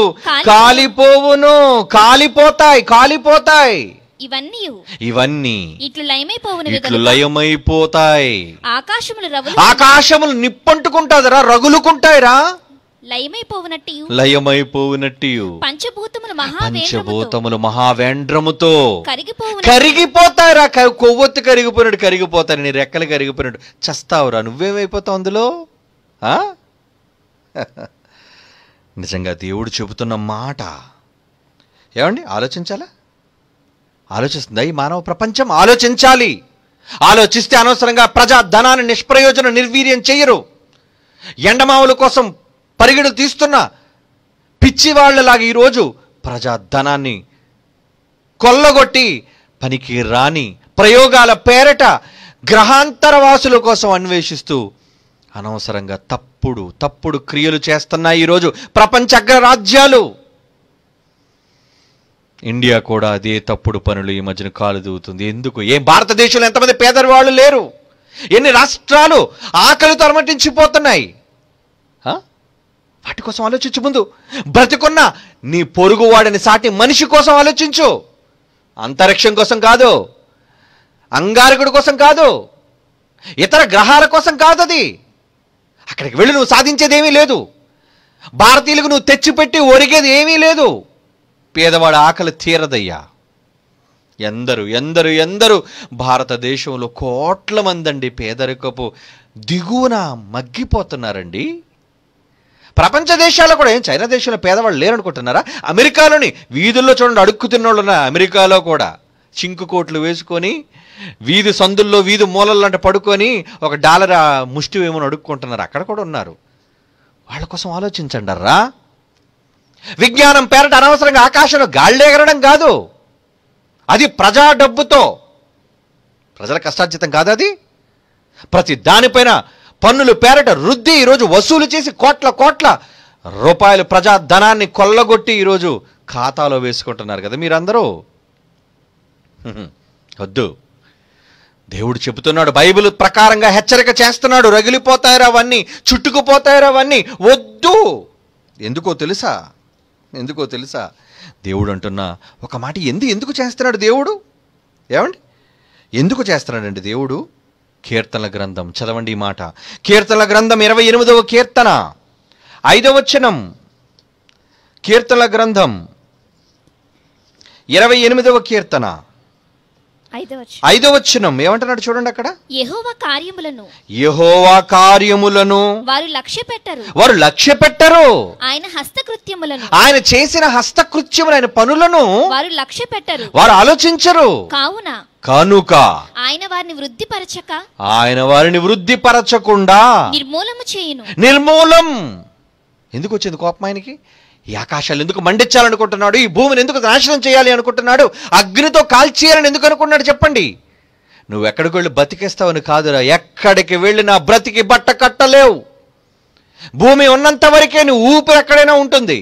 కాలిపోవును. కాలిపోతాయి. ఇవన్నీ ఇట్లు లయమైపోతాయి. ఆకాశములు నిప్పంటుకుంటాదిరా, రగులుకుంటాయిరా. లయమైపోవునట్టు పంచభూతములు మహావేండ్రముతో కరిగిపోతాయిరా. కొవ్వొత్తు కరిగిపోయినట్టు నీ రెక్కలు కరిగిపోయినట్టు చస్తావురా. నువ్వేమైపోతావు అందులో? నిజంగా దేవుడు చెబుతున్న మాట ఏమండి ఆలోచించాలా? ఆలోచిస్తుందా ఈ మానవ ప్రపంచం? ఆలోచించాలి. ఆలోచిస్తే అనవసరంగా ప్రజా ధనాన్ని నిష్ప్రయోజన నిర్వీర్యం చెయ్యరు. ఎండమావుల కోసం పరిగెడు తీస్తున్న పిచ్చివాళ్లలాగా ఈరోజు ప్రజా ధనాన్ని కొల్లగొట్టి పనికి రాని ప్రయోగాల పేరట గ్రహాంతరవాసుల కోసం అన్వేషిస్తూ అనవసరంగా తప్పుడు క్రియలు చేస్తున్నాయి ఈరోజు ప్రపంచ అగ్రరాజ్యాలు. ఇండియా కూడా అదే తప్పుడు పనులు ఈ మధ్యన కాలు దూవుతుంది. ఎందుకు? భారతదేశంలో ఎంతమంది పేదవాళ్ళు లేరు? ఎన్ని రాష్ట్రాలు ఆకలితో అలమటించిపోతున్నాయి? వాటి కోసం ఆలోచించు. ముందు బ్రతికున్న నీ పొరుగువాడిని సాటి మనిషి కోసం ఆలోచించు. అంతరిక్షం కోసం కాదు, అంగారకుడి కోసం కాదు, ఇతర గ్రహాల కోసం కాదు. అది అక్కడికి వెళ్ళి నువ్వు సాధించేదేమీ లేదు. భారతీయులకు నువ్వు తెచ్చిపెట్టి ఒరిగేది ఏమీ లేదు. పేదవాడు ఆకలి తీరదయ్యా. ఎందరు భారతదేశంలో కోట్ల మంది అండి పేదరికపు దిగువన మగ్గిపోతున్నారండి. ప్రపంచ దేశాల్లో కూడా చైనా దేశంలో పేదవాళ్ళు లేరనుకుంటున్నారా? అమెరికాలోని వీధుల్లో చూడండి అడుక్కు తిన్నోళ్ళు ఉన్నారు. అమెరికాలో కూడా చింకు కోట్లు వేసుకొని వీధి సందుల్లో వీధి మూలలంట పడుకొని $1 ముష్టి ఏమో అడుక్కుంటున్నారు. అక్కడ కూడా ఉన్నారు. వాళ్ళ కోసం ఆలోచించండి రా. విజ్ఞానం పేరట అనవసరంగా ఆకాశంలో గాళ్ళెగరడం కాదు. అది ప్రజా డబ్బుతో, ప్రజల కష్టార్జితం కాదు అది. ప్రతి దానిపైన పన్నులు పేరట రుద్ది ఈరోజు వసూలు చేసి కోట్ల రూపాయలు ప్రజా ధనాన్ని కొల్లగొట్టి ఈరోజు ఖాతాలో వేసుకుంటున్నారు కదా మీరందరూ. వద్దు. దేవుడు చెబుతున్నాడు, బైబిల్ ప్రకారంగా హెచ్చరిక చేస్తున్నాడు. రగిలిపోతాయిరా అవన్నీ, చుట్టుకుపోతాయిరా అవన్నీ, వద్దు. ఎందుకో తెలుసా? దేవుడు అంటున్నా ఒక మాట. ఎందుకు చేస్తున్నాడు దేవుడు? ఏమండి ఎందుకు చేస్తున్నాడండి దేవుడు? కీర్తనల గ్రంథం చదవండి ఈ మాట. కీర్తనల గ్రంథం 28వ కీర్తన 5వ వచనం. కీర్తనల గ్రంథం 28వ కీర్తన 5వ వచనం ఏమంటున్నాడు చూడండి అక్కడ. యెహోవా కార్యములను వారు లక్ష్యపెట్టరు. ఆయన చేసిన హస్తకృత్యములు, ఆయన పనులను వారు ఆలోచించరు. కనుక ఆయన వారిని వృద్ధిపరచకుండా నిర్మూలం. ఎందుకు వచ్చింది కోపం ఆయనకి? ఈ ఆకాశాలు ఎందుకు మండించాలనుకుంటున్నాడు? ఈ భూమిని ఎందుకు నాశనం చేయాలి అనుకుంటున్నాడు? అగ్నితో కాల్చేయాలని ఎందుకు అనుకున్నాడు చెప్పండి? నువ్వు ఎక్కడికి వెళ్ళి బతికేస్తావని కాదురా. ఎక్కడికి వెళ్ళి నా బ్రతికి బట్ట కట్టలేవు. భూమి ఉన్నంత వరకే నువ్వు ఊపిరి ఎక్కడైనా ఉంటుంది.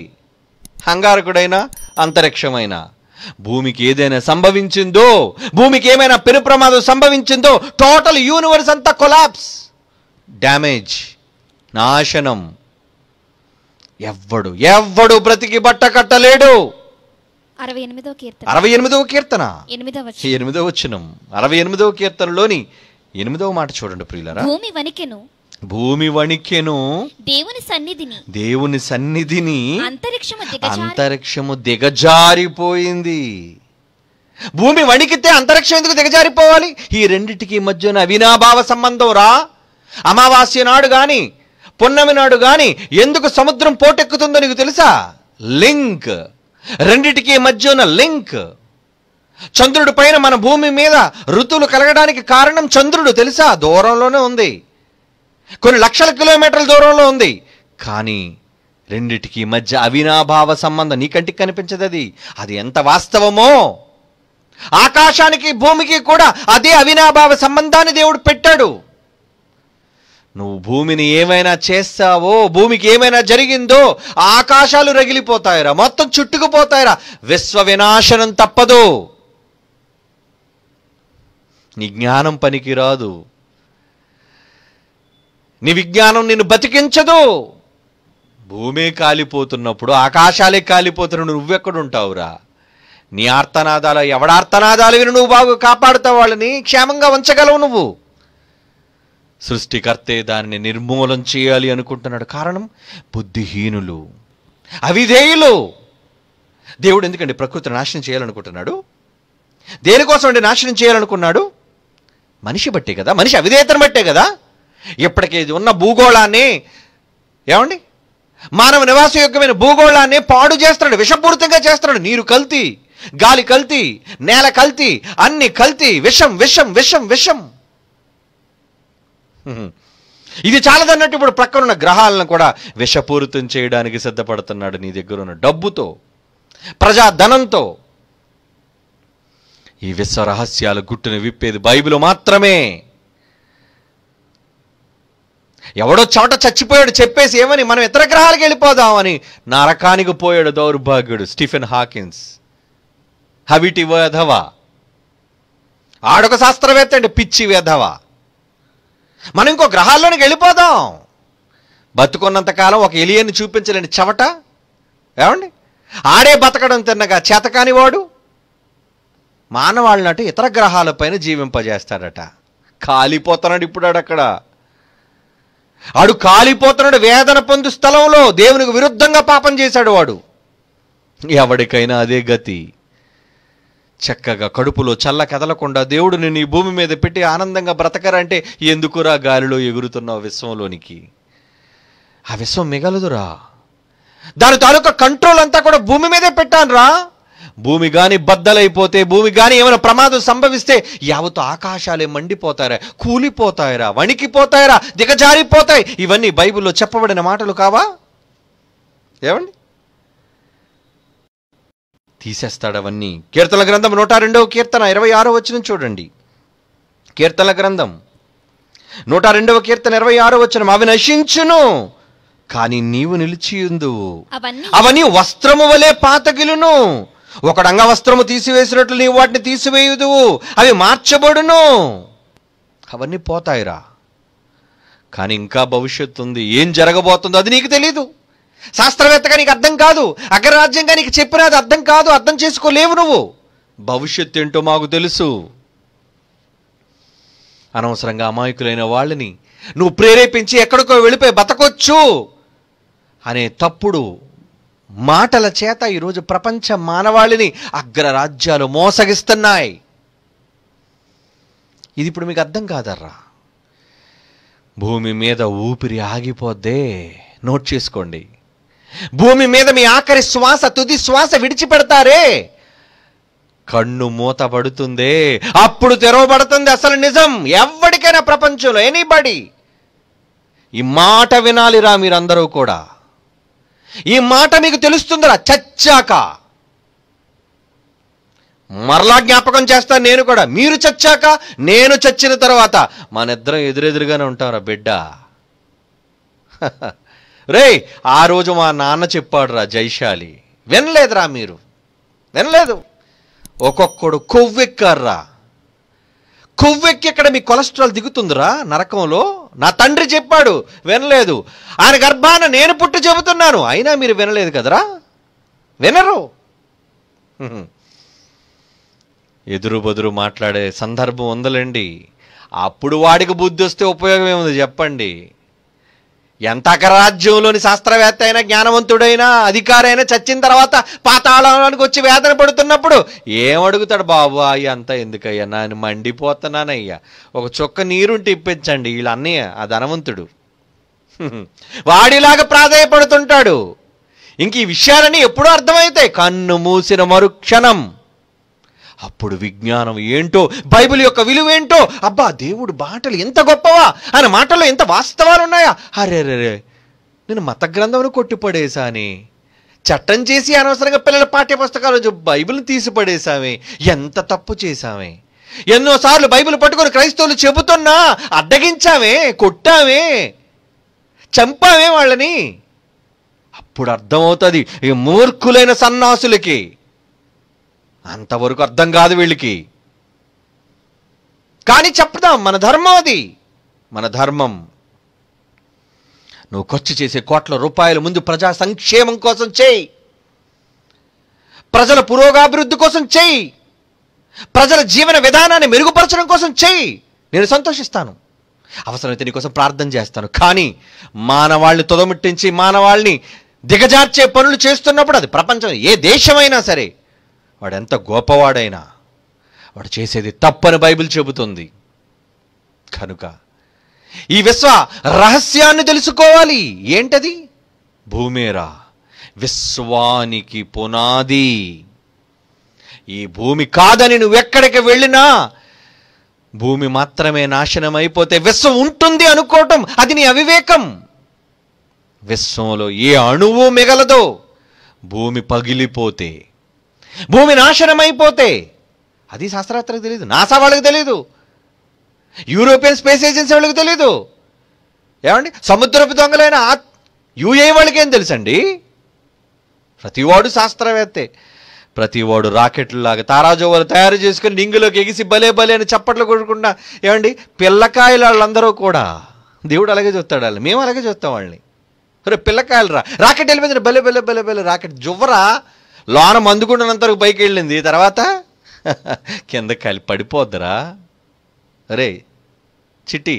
అంగారకుడైనా అంతరిక్షమైనా. భూమికి ఏదైనా సంభవించిందో, భూమికి ఏమైనా పెను ప్రమాదం సంభవించిందో, టోటల్ యూనివర్స్ అంతా కొలాప్స్, డ్యామేజ్, నాశనం. ఎవ్వడు బ్రతికి బట్ట కట్టలేడు. 68వ కీర్తన 8వ వచనం. 68వ కీర్తనలోని 8వ మాట చూడండి ప్రియులారా. భూమి వణికెను దేవుని సన్నిధిని అంతరిక్షము దిగజారిపోయింది. భూమి వణికితే అంతరిక్షం ఎందుకు దిగజారిపోవాలి? ఈ రెండిటికి మధ్యన అవినాభావ సంబంధం రా. అమావాస్య నాడు గాని పున్నమి నాడు గాని ఎందుకు సముద్రం పోటెక్కుతుందో నీకు తెలుసా? లింక్. రెండిటికి మధ్యన లింక్. చంద్రుడి పైన మన భూమి మీద ఋతువులు కలగడానికి కారణం చంద్రుడు తెలుసా? దూరంలోనే ఉంది, కొన్ని లక్షల కిలోమీటర్ల దూరంలో ఉంది. కానీ రెండిటికి మధ్య అవినాభావ సంబంధం నీ కంటికి కనిపించదు. అది ఎంత వాస్తవమో ఆకాశానికి భూమికి కూడా అదే అవినాభావ సంబంధాన్ని దేవుడు పెట్టాడు. నువ్వు భూమిని ఏమైనా చేస్తావో, భూమికి ఏమైనా జరిగిందో ఆకాశాలు రగిలిపోతాయిరా, మొత్తం చుట్టుకుపోతాయిరా. విశ్వ వినాశనం తప్పదు. నీ జ్ఞానం పనికి రాదు. నీ విజ్ఞానం నిన్ను బతికించదు. భూమే కాలిపోతున్నప్పుడు, ఆకాశాలే కాలిపోతున్నప్పుడు నువ్వెక్కడుంటావురా? నీ ఆర్తనాదాలు, ఎవడార్తనాదాలు విని నువ్వు బాగా కాపాడుతావు, వాళ్ళని క్షేమంగా ఉంచగలవు నువ్వు. సృష్టికర్తే దానిని నిర్మూలం చేయాలి అనుకుంటున్నాడు. కారణం బుద్ధిహీనులు, అవిధేయులు. దేవుడు ఎందుకండి ప్రకృతిని నాశనం చేయాలనుకుంటున్నాడు? దేనికోసం అండి నాశనం చేయాలనుకున్నాడు? మనిషి బట్టే కదా, మనిషి అవిధేయతను బట్టే కదా. ఇప్పటికీ ఉన్న భూగోళాన్ని ఏమండి మానవ నివాసయోగ్యమైన భూగోళాన్ని పాడు చేస్తున్నాడు, విషపూరితంగా చేస్తున్నాడు. నీరు కల్తీ, గాలి కల్తీ, నేల కల్తీ, అన్ని కల్తీ, విషం విషం విషం విషం. ఇది చాలదన్నట్టు ఇప్పుడు ప్రక్కనున్న గ్రహాలను కూడా విషపూరితం చేయడానికి సిద్ధపడుతున్నాడు నీ దగ్గర ఉన్న డబ్బుతో, ప్రజాధనంతో. ఈ విశ్వ రహస్యాల గుట్టును విప్పేది బైబిల్ మాత్రమే. ఎవడో చోట చచ్చిపోయాడు చెప్పేసి ఏమని మనం ఇతర గ్రహాలకు వెళ్ళిపోదామని నరకానికి పోయాడు దౌర్భాగ్యుడు స్టీఫెన్ హాకిన్స్. హబిటి వేధవ, ఆడొక శాస్త్రవేత్త అంటే పిచ్చి వేధవ. మనం ఇంకో గ్రహాల్లోనికి వెళ్ళిపోదాం. బతుకున్నంతకాలం ఒక ఎలియన్ని చూపించలేని చవట ఏమండి, ఆడే బతకడం తిన్నగా చేతకాని వాడు మానవాళ్ళనట ఇతర గ్రహాలపైన జీవింపజేస్తాడట. కాలిపోతున్నాడు ఇప్పుడు అక్కడ. ఆడు కాలిపోతున్నాడు వేదన పొందు స్థలంలో. దేవునికి విరుద్ధంగా పాపం చేశాడు వాడు. ఎవడికైనా అదే గతి. చక్కగా కడుపులో చల్ల కదలకుండా దేవుడు నిన్ను ఈ భూమి మీద పెట్టి ఆనందంగా బ్రతకరంటే ఎందుకురా గాలిలో ఎగురుతున్నావు విశ్వంలోనికి? ఆ విశ్వం మిగలదురా. దాని తాలూకా కంట్రోల్ అంతా కూడా భూమి మీదే పెట్టానురా. భూమి గాని బద్దలైపోతే, భూమి గాని ఏమైనా ప్రమాదం సంభవిస్తే యావత్తు ఆకాశాలే మండిపోతారా, కూలిపోతాయరా, వణికిపోతాయరా, దిగజారిపోతాయి. ఇవన్నీ బైబిల్లో చెప్పబడిన మాటలు కావా? ఏమండి, తీసేస్తాడు అవన్నీ. కీర్తనల గ్రంథం 102వ కీర్తన 26వ వచనం చూడండి. కీర్తనల గ్రంథం 102వ కీర్తన 26వ వచనం. అవి నశించును కానీ నీవు నిలిచియుందువు, అవన్నీ వస్త్రము వలె పాతగిలును. ఒకడు అంగవస్త్రము తీసివేసినట్లు నీవు వాటిని తీసివేయుదువు, అవి మార్చబడును. అవన్నీ పోతాయిరా, కానీ ఇంకా భవిష్యత్తు ఉంది. ఏం జరగబోతుందో అది నీకు తెలీదు. శాస్త్రవేత్తగా నీకు అర్థం కాదు, అగ్రరాజ్యంగా నీకు చెప్పినది అర్థం కాదు, అర్థం చేసుకోలేవు నువ్వు. భవిష్యత్తు ఏంటో మాకు తెలుసు. అనవసరంగా అమాయకులైన వాళ్ళని నువ్వు ప్రేరేపించి ఎక్కడికో వెళ్ళిపోయి బతకొచ్చు అనే తప్పుడు మాటల చేత ఈరోజు ప్రపంచ మానవాళిని అగ్రరాజ్యాలు మోసగిస్తున్నాయి. ఇది ఇప్పుడు మీకు అర్థం కాదర్రా. భూమి మీద ఊపిరి ఆగిపోద్దే, నోట్ చేసుకోండి. భూమి మీద మీ ఆఖరి శ్వాస, తుది శ్వాస విడిచిపెడతారే, కన్ను మూతబడుతుందే, అప్పుడు తెరవబడుతుంది అసలు నిజం. ఎవరికైనా ప్రపంచంలో ఎనీబడి ఈ మాట వినాలిరా మీరందరూ కూడా. ఈ మాట మీకు తెలుస్తుందిరా చచ్చాక. మరలా జ్ఞాపకం చేస్తాను నేను కూడా. మీరు చచ్చాక, నేను చచ్చిన తర్వాత మనిద్దరం ఎదురెదురుగానే ఉంటారా బిడ్డ. రే, ఆ రోజు మా నాన్న చెప్పాడురా జైశాలి. వినలేదురా మీరు, వినలేదు. ఒక్కొక్కడు కొవ్వెక్కారా. కొవ్వెక్కి ఇక్కడ మీ కొలెస్ట్రాల్ దిగుతుందిరా నరకంలో. నా తండ్రి చెప్పాడు, వినలేదు. ఆయన గర్భాన నేను పుట్టి చెబుతున్నాను, అయినా మీరు వినలేదు కదరా. వినరు. ఎదురు బదురు మాట్లాడే సందర్భం ఉందలేండి. అప్పుడు వాడికి బుద్ధి వస్తే ఉపయోగం ఏముంది చెప్పండి. ఎంత అగ్రరాజ్యంలోని శాస్త్రవేత్త అయినా, జ్ఞానవంతుడైనా, అధికారైనా చచ్చిన తర్వాత పాతాళానికి వచ్చి వేదన పడుతున్నప్పుడు ఏమడుగుతాడు? బాబు అయ్యా అంతా ఎందుకయ్యా, నేను మండిపోతున్నానయ్యా, ఒక చుక్క నీరుంటే ఇప్పించండి. వీళ్ళ అన్నయ్య ఆ ధనవంతుడు వాడిలాగా ప్రాధాయపడుతుంటాడు. ఇంక ఈ విషయాలన్నీ ఎప్పుడూ అర్థమవుతాయి కన్ను మూసిన మరుక్షణం. అప్పుడు విజ్ఞానం ఏంటో, బైబిల్ యొక్క విలువ ఏంటో, అబ్బా దేవుడు మాటలు ఎంత గొప్పవా, ఆయన మాటల్లో ఎంత వాస్తవాలు ఉన్నాయా. అరే రే, నేను మత గ్రంథంను కొట్టిపడేశాని, చట్టం చేసి అనవసరంగా పిల్లల పాఠ్య పుస్తకాలు బైబిల్ని తీసిపడేశామే, ఎంత తప్పు చేశామే. ఎన్నోసార్లు బైబిల్ పట్టుకొని క్రైస్తవులు చెబుతున్నా అడ్డగించామే, కొట్టామే, చంపామే వాళ్ళని. అప్పుడు అర్థమవుతుంది ఈ మూర్ఖులైన సన్నాసులకి. అంతవరకు అర్థం కాదు వీళ్ళకి. కానీ చెప్తాం, మన ధర్మం అది, మన ధర్మం. నువ్వు ఖర్చు చేసే కోట్ల రూపాయలు ముందు ప్రజా సంక్షేమం కోసం చేయి, ప్రజల పురోగాభివృద్ధి కోసం చేయి, ప్రజల జీవన విధానాన్ని మెరుగుపరచడం కోసం చేయి. నేను సంతోషిస్తాను, అవసరమైతే నీకోసం ప్రార్థన చేస్తాను. కానీ మానవాళ్ళని తొదముట్టించి మానవాళ్ళని దిగజార్చే పనులు చేస్తున్నప్పుడు, అది ప్రపంచం ఏ దేశమైనా సరే, వాడు ఎంత గొప్పవాడైనా వాడు చేసేది తప్పని బైబిల్ చెబుతుంది. కనుక ఈ విశ్వ రహస్యాన్ని తెలుసుకోవాలి. ఏంటది? భూమేరా విశ్వానికి పునాది. ఈ భూమి కాదని నువ్వెక్కడికి వెళ్ళినా భూమి మాత్రమే నాశనం అయిపోతే విశ్వం ఉంటుంది అనుకోవటం అది నీ అవివేకం. విశ్వంలో ఏ అణువు మిగలదో. భూమి పగిలిపోతే, భూమి నాశనం అయిపోతే, అది శాస్త్రవేత్తలకు తెలియదు, నాసా వాళ్ళకి తెలియదు, యూరోపియన్ స్పేస్ ఏజెన్సీ వాళ్ళకి తెలీదు. ఏమండి, సముద్రపు దొంగలైన యుఏ వాళ్ళకి ఏం తెలుసండి? ప్రతివాడు శాస్త్రవేత్తే. ప్రతివాడు రాకెట్లాగా తారాజోవాలు తయారు చేసుకుని నింగిలోకి ఎగిసి భలే భలే అని చప్పట్లు కొట్టకుండా, ఏమండి, పిల్లకాయలు వాళ్ళందరూ కూడా దేవుడు అలాగే చూస్తాడు వాళ్ళు, మేము అలాగే చూస్తాం వాళ్ళని. రే పిల్లకాయలు రా, రాకెట్ వెళ్ళిపోయింది, భలే భలే భలే భలే రాకెట్ జువ్వరా లోన మందుకుంటున్నంతవరకు పైకి వెళ్ళింది, తర్వాత కింద కాలి పడిపోద్దురా. అరే చిట్టి,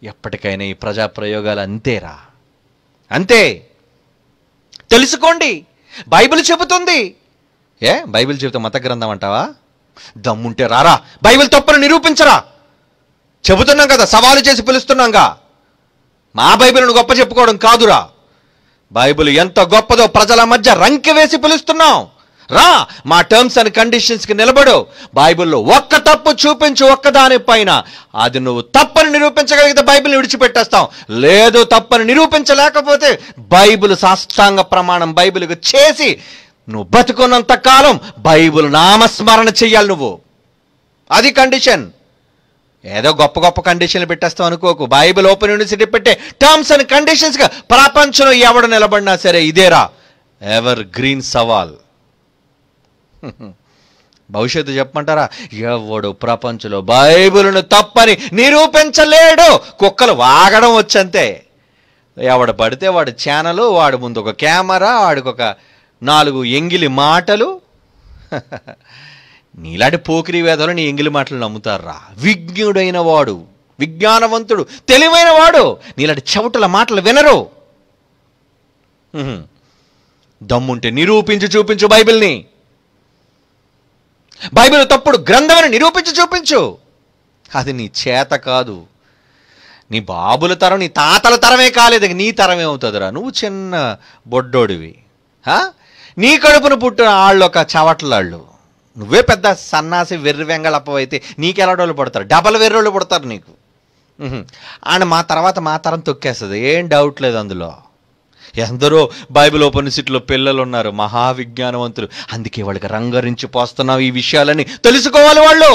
ఎప్పటికైనా ఈ ప్రజాప్రయోగాలు అంతేరా, అంతే. తెలుసుకోండి, బైబిల్ చెబుతుంది. బైబిల్ చెబితే మత గ్రంథం అంటావా? దమ్ముంటే రారా, బైబిల్ తప్పును నిరూపించరా. చెబుతున్నాం కదా, సవాలు చేసి పిలుస్తున్నాంగా. మా బైబిల్ను గొప్ప చెప్పుకోవడం కాదురా. బైబిల్ ఎంత గొప్పదో ప్రజల మధ్య రంకె వేసి పిలుస్తున్నాం. రా, మా టర్మ్స్ అండ్ కండిషన్స్కి నిలబడు. బైబిల్లో ఒక్క తప్పు చూపించు, ఒక్కదాని పైన. అది నువ్వు తప్పని నిరూపించగలిగితే బైబిల్ని విడిచిపెట్టేస్తాం. లేదు, తప్పని నిరూపించలేకపోతే బైబిల్ సాష్టాంగ ప్రమాణం బైబిల్కి చేసి నువ్వు బతుకున్నంత కాలం బైబిల్ నామస్మరణ చెయ్యాలి నువ్వు. అది కండిషన్. ఏదో గొప్ప గొప్ప కండిషన్లు పెట్టేస్తాం అనుకోకు. బైబిల్ ఓపెన్ యూనివర్సిటీ పెట్టే టర్మ్స్ అండ్ కండిషన్స్గా ప్రపంచంలో ఎవడు నిలబడినా సరే ఇదేరా ఎవర్ గ్రీన్ సవాల్. భవిష్యత్తు చెప్పమంటారా? ఎవడు ప్రపంచంలో బైబిల్ను తప్పని నిరూపించలేడు. కుక్కలు వాగడం వచ్చంతే. ఎవడు పడితే వాడు ఛానలు, వాడు ముందు ఒక కెమెరా, వాడికి ఒక 4 ఎంగిలి మాటలు. నీలాంటి పోకిరి వేదాలు నీ ఎంగిలి మాటలు నమ్ముతారా? విజ్ఞుడైన వాడు, విజ్ఞానవంతుడు, తెలివైన వాడు నీలాంటి చెవటల మాటలు వినరు. దమ్ముంటే నిరూపించి చూపించు బైబిల్ని. బైబిల్ తప్పుడు గ్రంథమని నిరూపించి చూపించు. అది నీ చేత కాదు. నీ బాబుల తరం, నీ తాతల తరమే కాలేదు, నీ తరమే అవుతుందిరా. నువ్వు చిన్న బొడ్డోడివి. నీ కడుపును పుట్టిన వాళ్ళు ఒక చవట్లాళ్ళు. నువ్వే పెద్ద సన్నాసి వెర్రి వెంగళప్పవైతే నీకెలాడోళ్ళు పడతారు, డబల్ వెర్రోళ్ళు పుడతారు నీకు. అండ్ మా తర్వాత మా తరం తొక్కేస్తుంది, ఏం డౌట్ లేదు అందులో. ఎందరో బైబిల్ ఓపెన్ సిటీలో పిల్లలు ఉన్నారు, మహావిజ్ఞానవంతులు. అందుకే వాళ్ళకి రంగరించి పోస్తున్నావు. ఈ విషయాలని తెలుసుకోవాలి వాళ్ళు.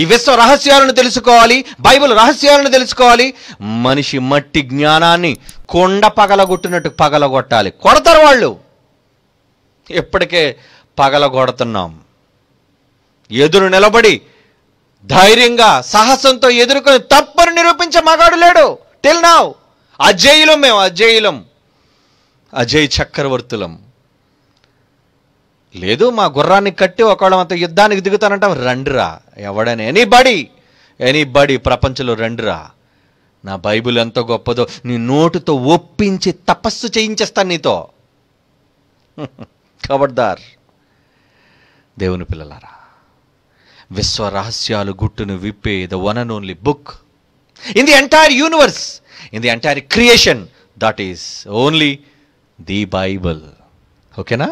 ఈ విశ్వ రహస్యాలను తెలుసుకోవాలి, బైబిల్ రహస్యాలను తెలుసుకోవాలి. మనిషి మట్టి జ్ఞానాన్ని కొండ పగలగొట్టినట్టు పగలగొట్టాలి. కొడతారు వాళ్ళు. ఇప్పటికే పగలగొడుతున్నాం. ఎదురు నిలబడి ధైర్యంగా సాహసంతో ఎదుర్కొని తప్పని నిరూపించే మగాడు లేడు. టిల్ నౌ అజేయులం, మేము అజేయులం, అజయ్ చక్రవర్తులం. లేదు, మా గుర్రాన్ని కట్టి ఒకవేళ అంత యుద్ధానికి దిగుతానంటాం. రండిరా, ఎవడని ఎనీబడి ప్రపంచంలో రండిరా. నా బైబిల్ ఎంత గొప్పదో నీ నోటుతో ఒప్పించి తపస్సు చేయించేస్తాను నీతో. ఖబర్దార్. దేవుని పిల్లలారా, విశ్వ రహస్యాలు గుట్టును విప్పే the one and only book in the entire universe, in the entire creation, that is only the Bible. ఓకేనా?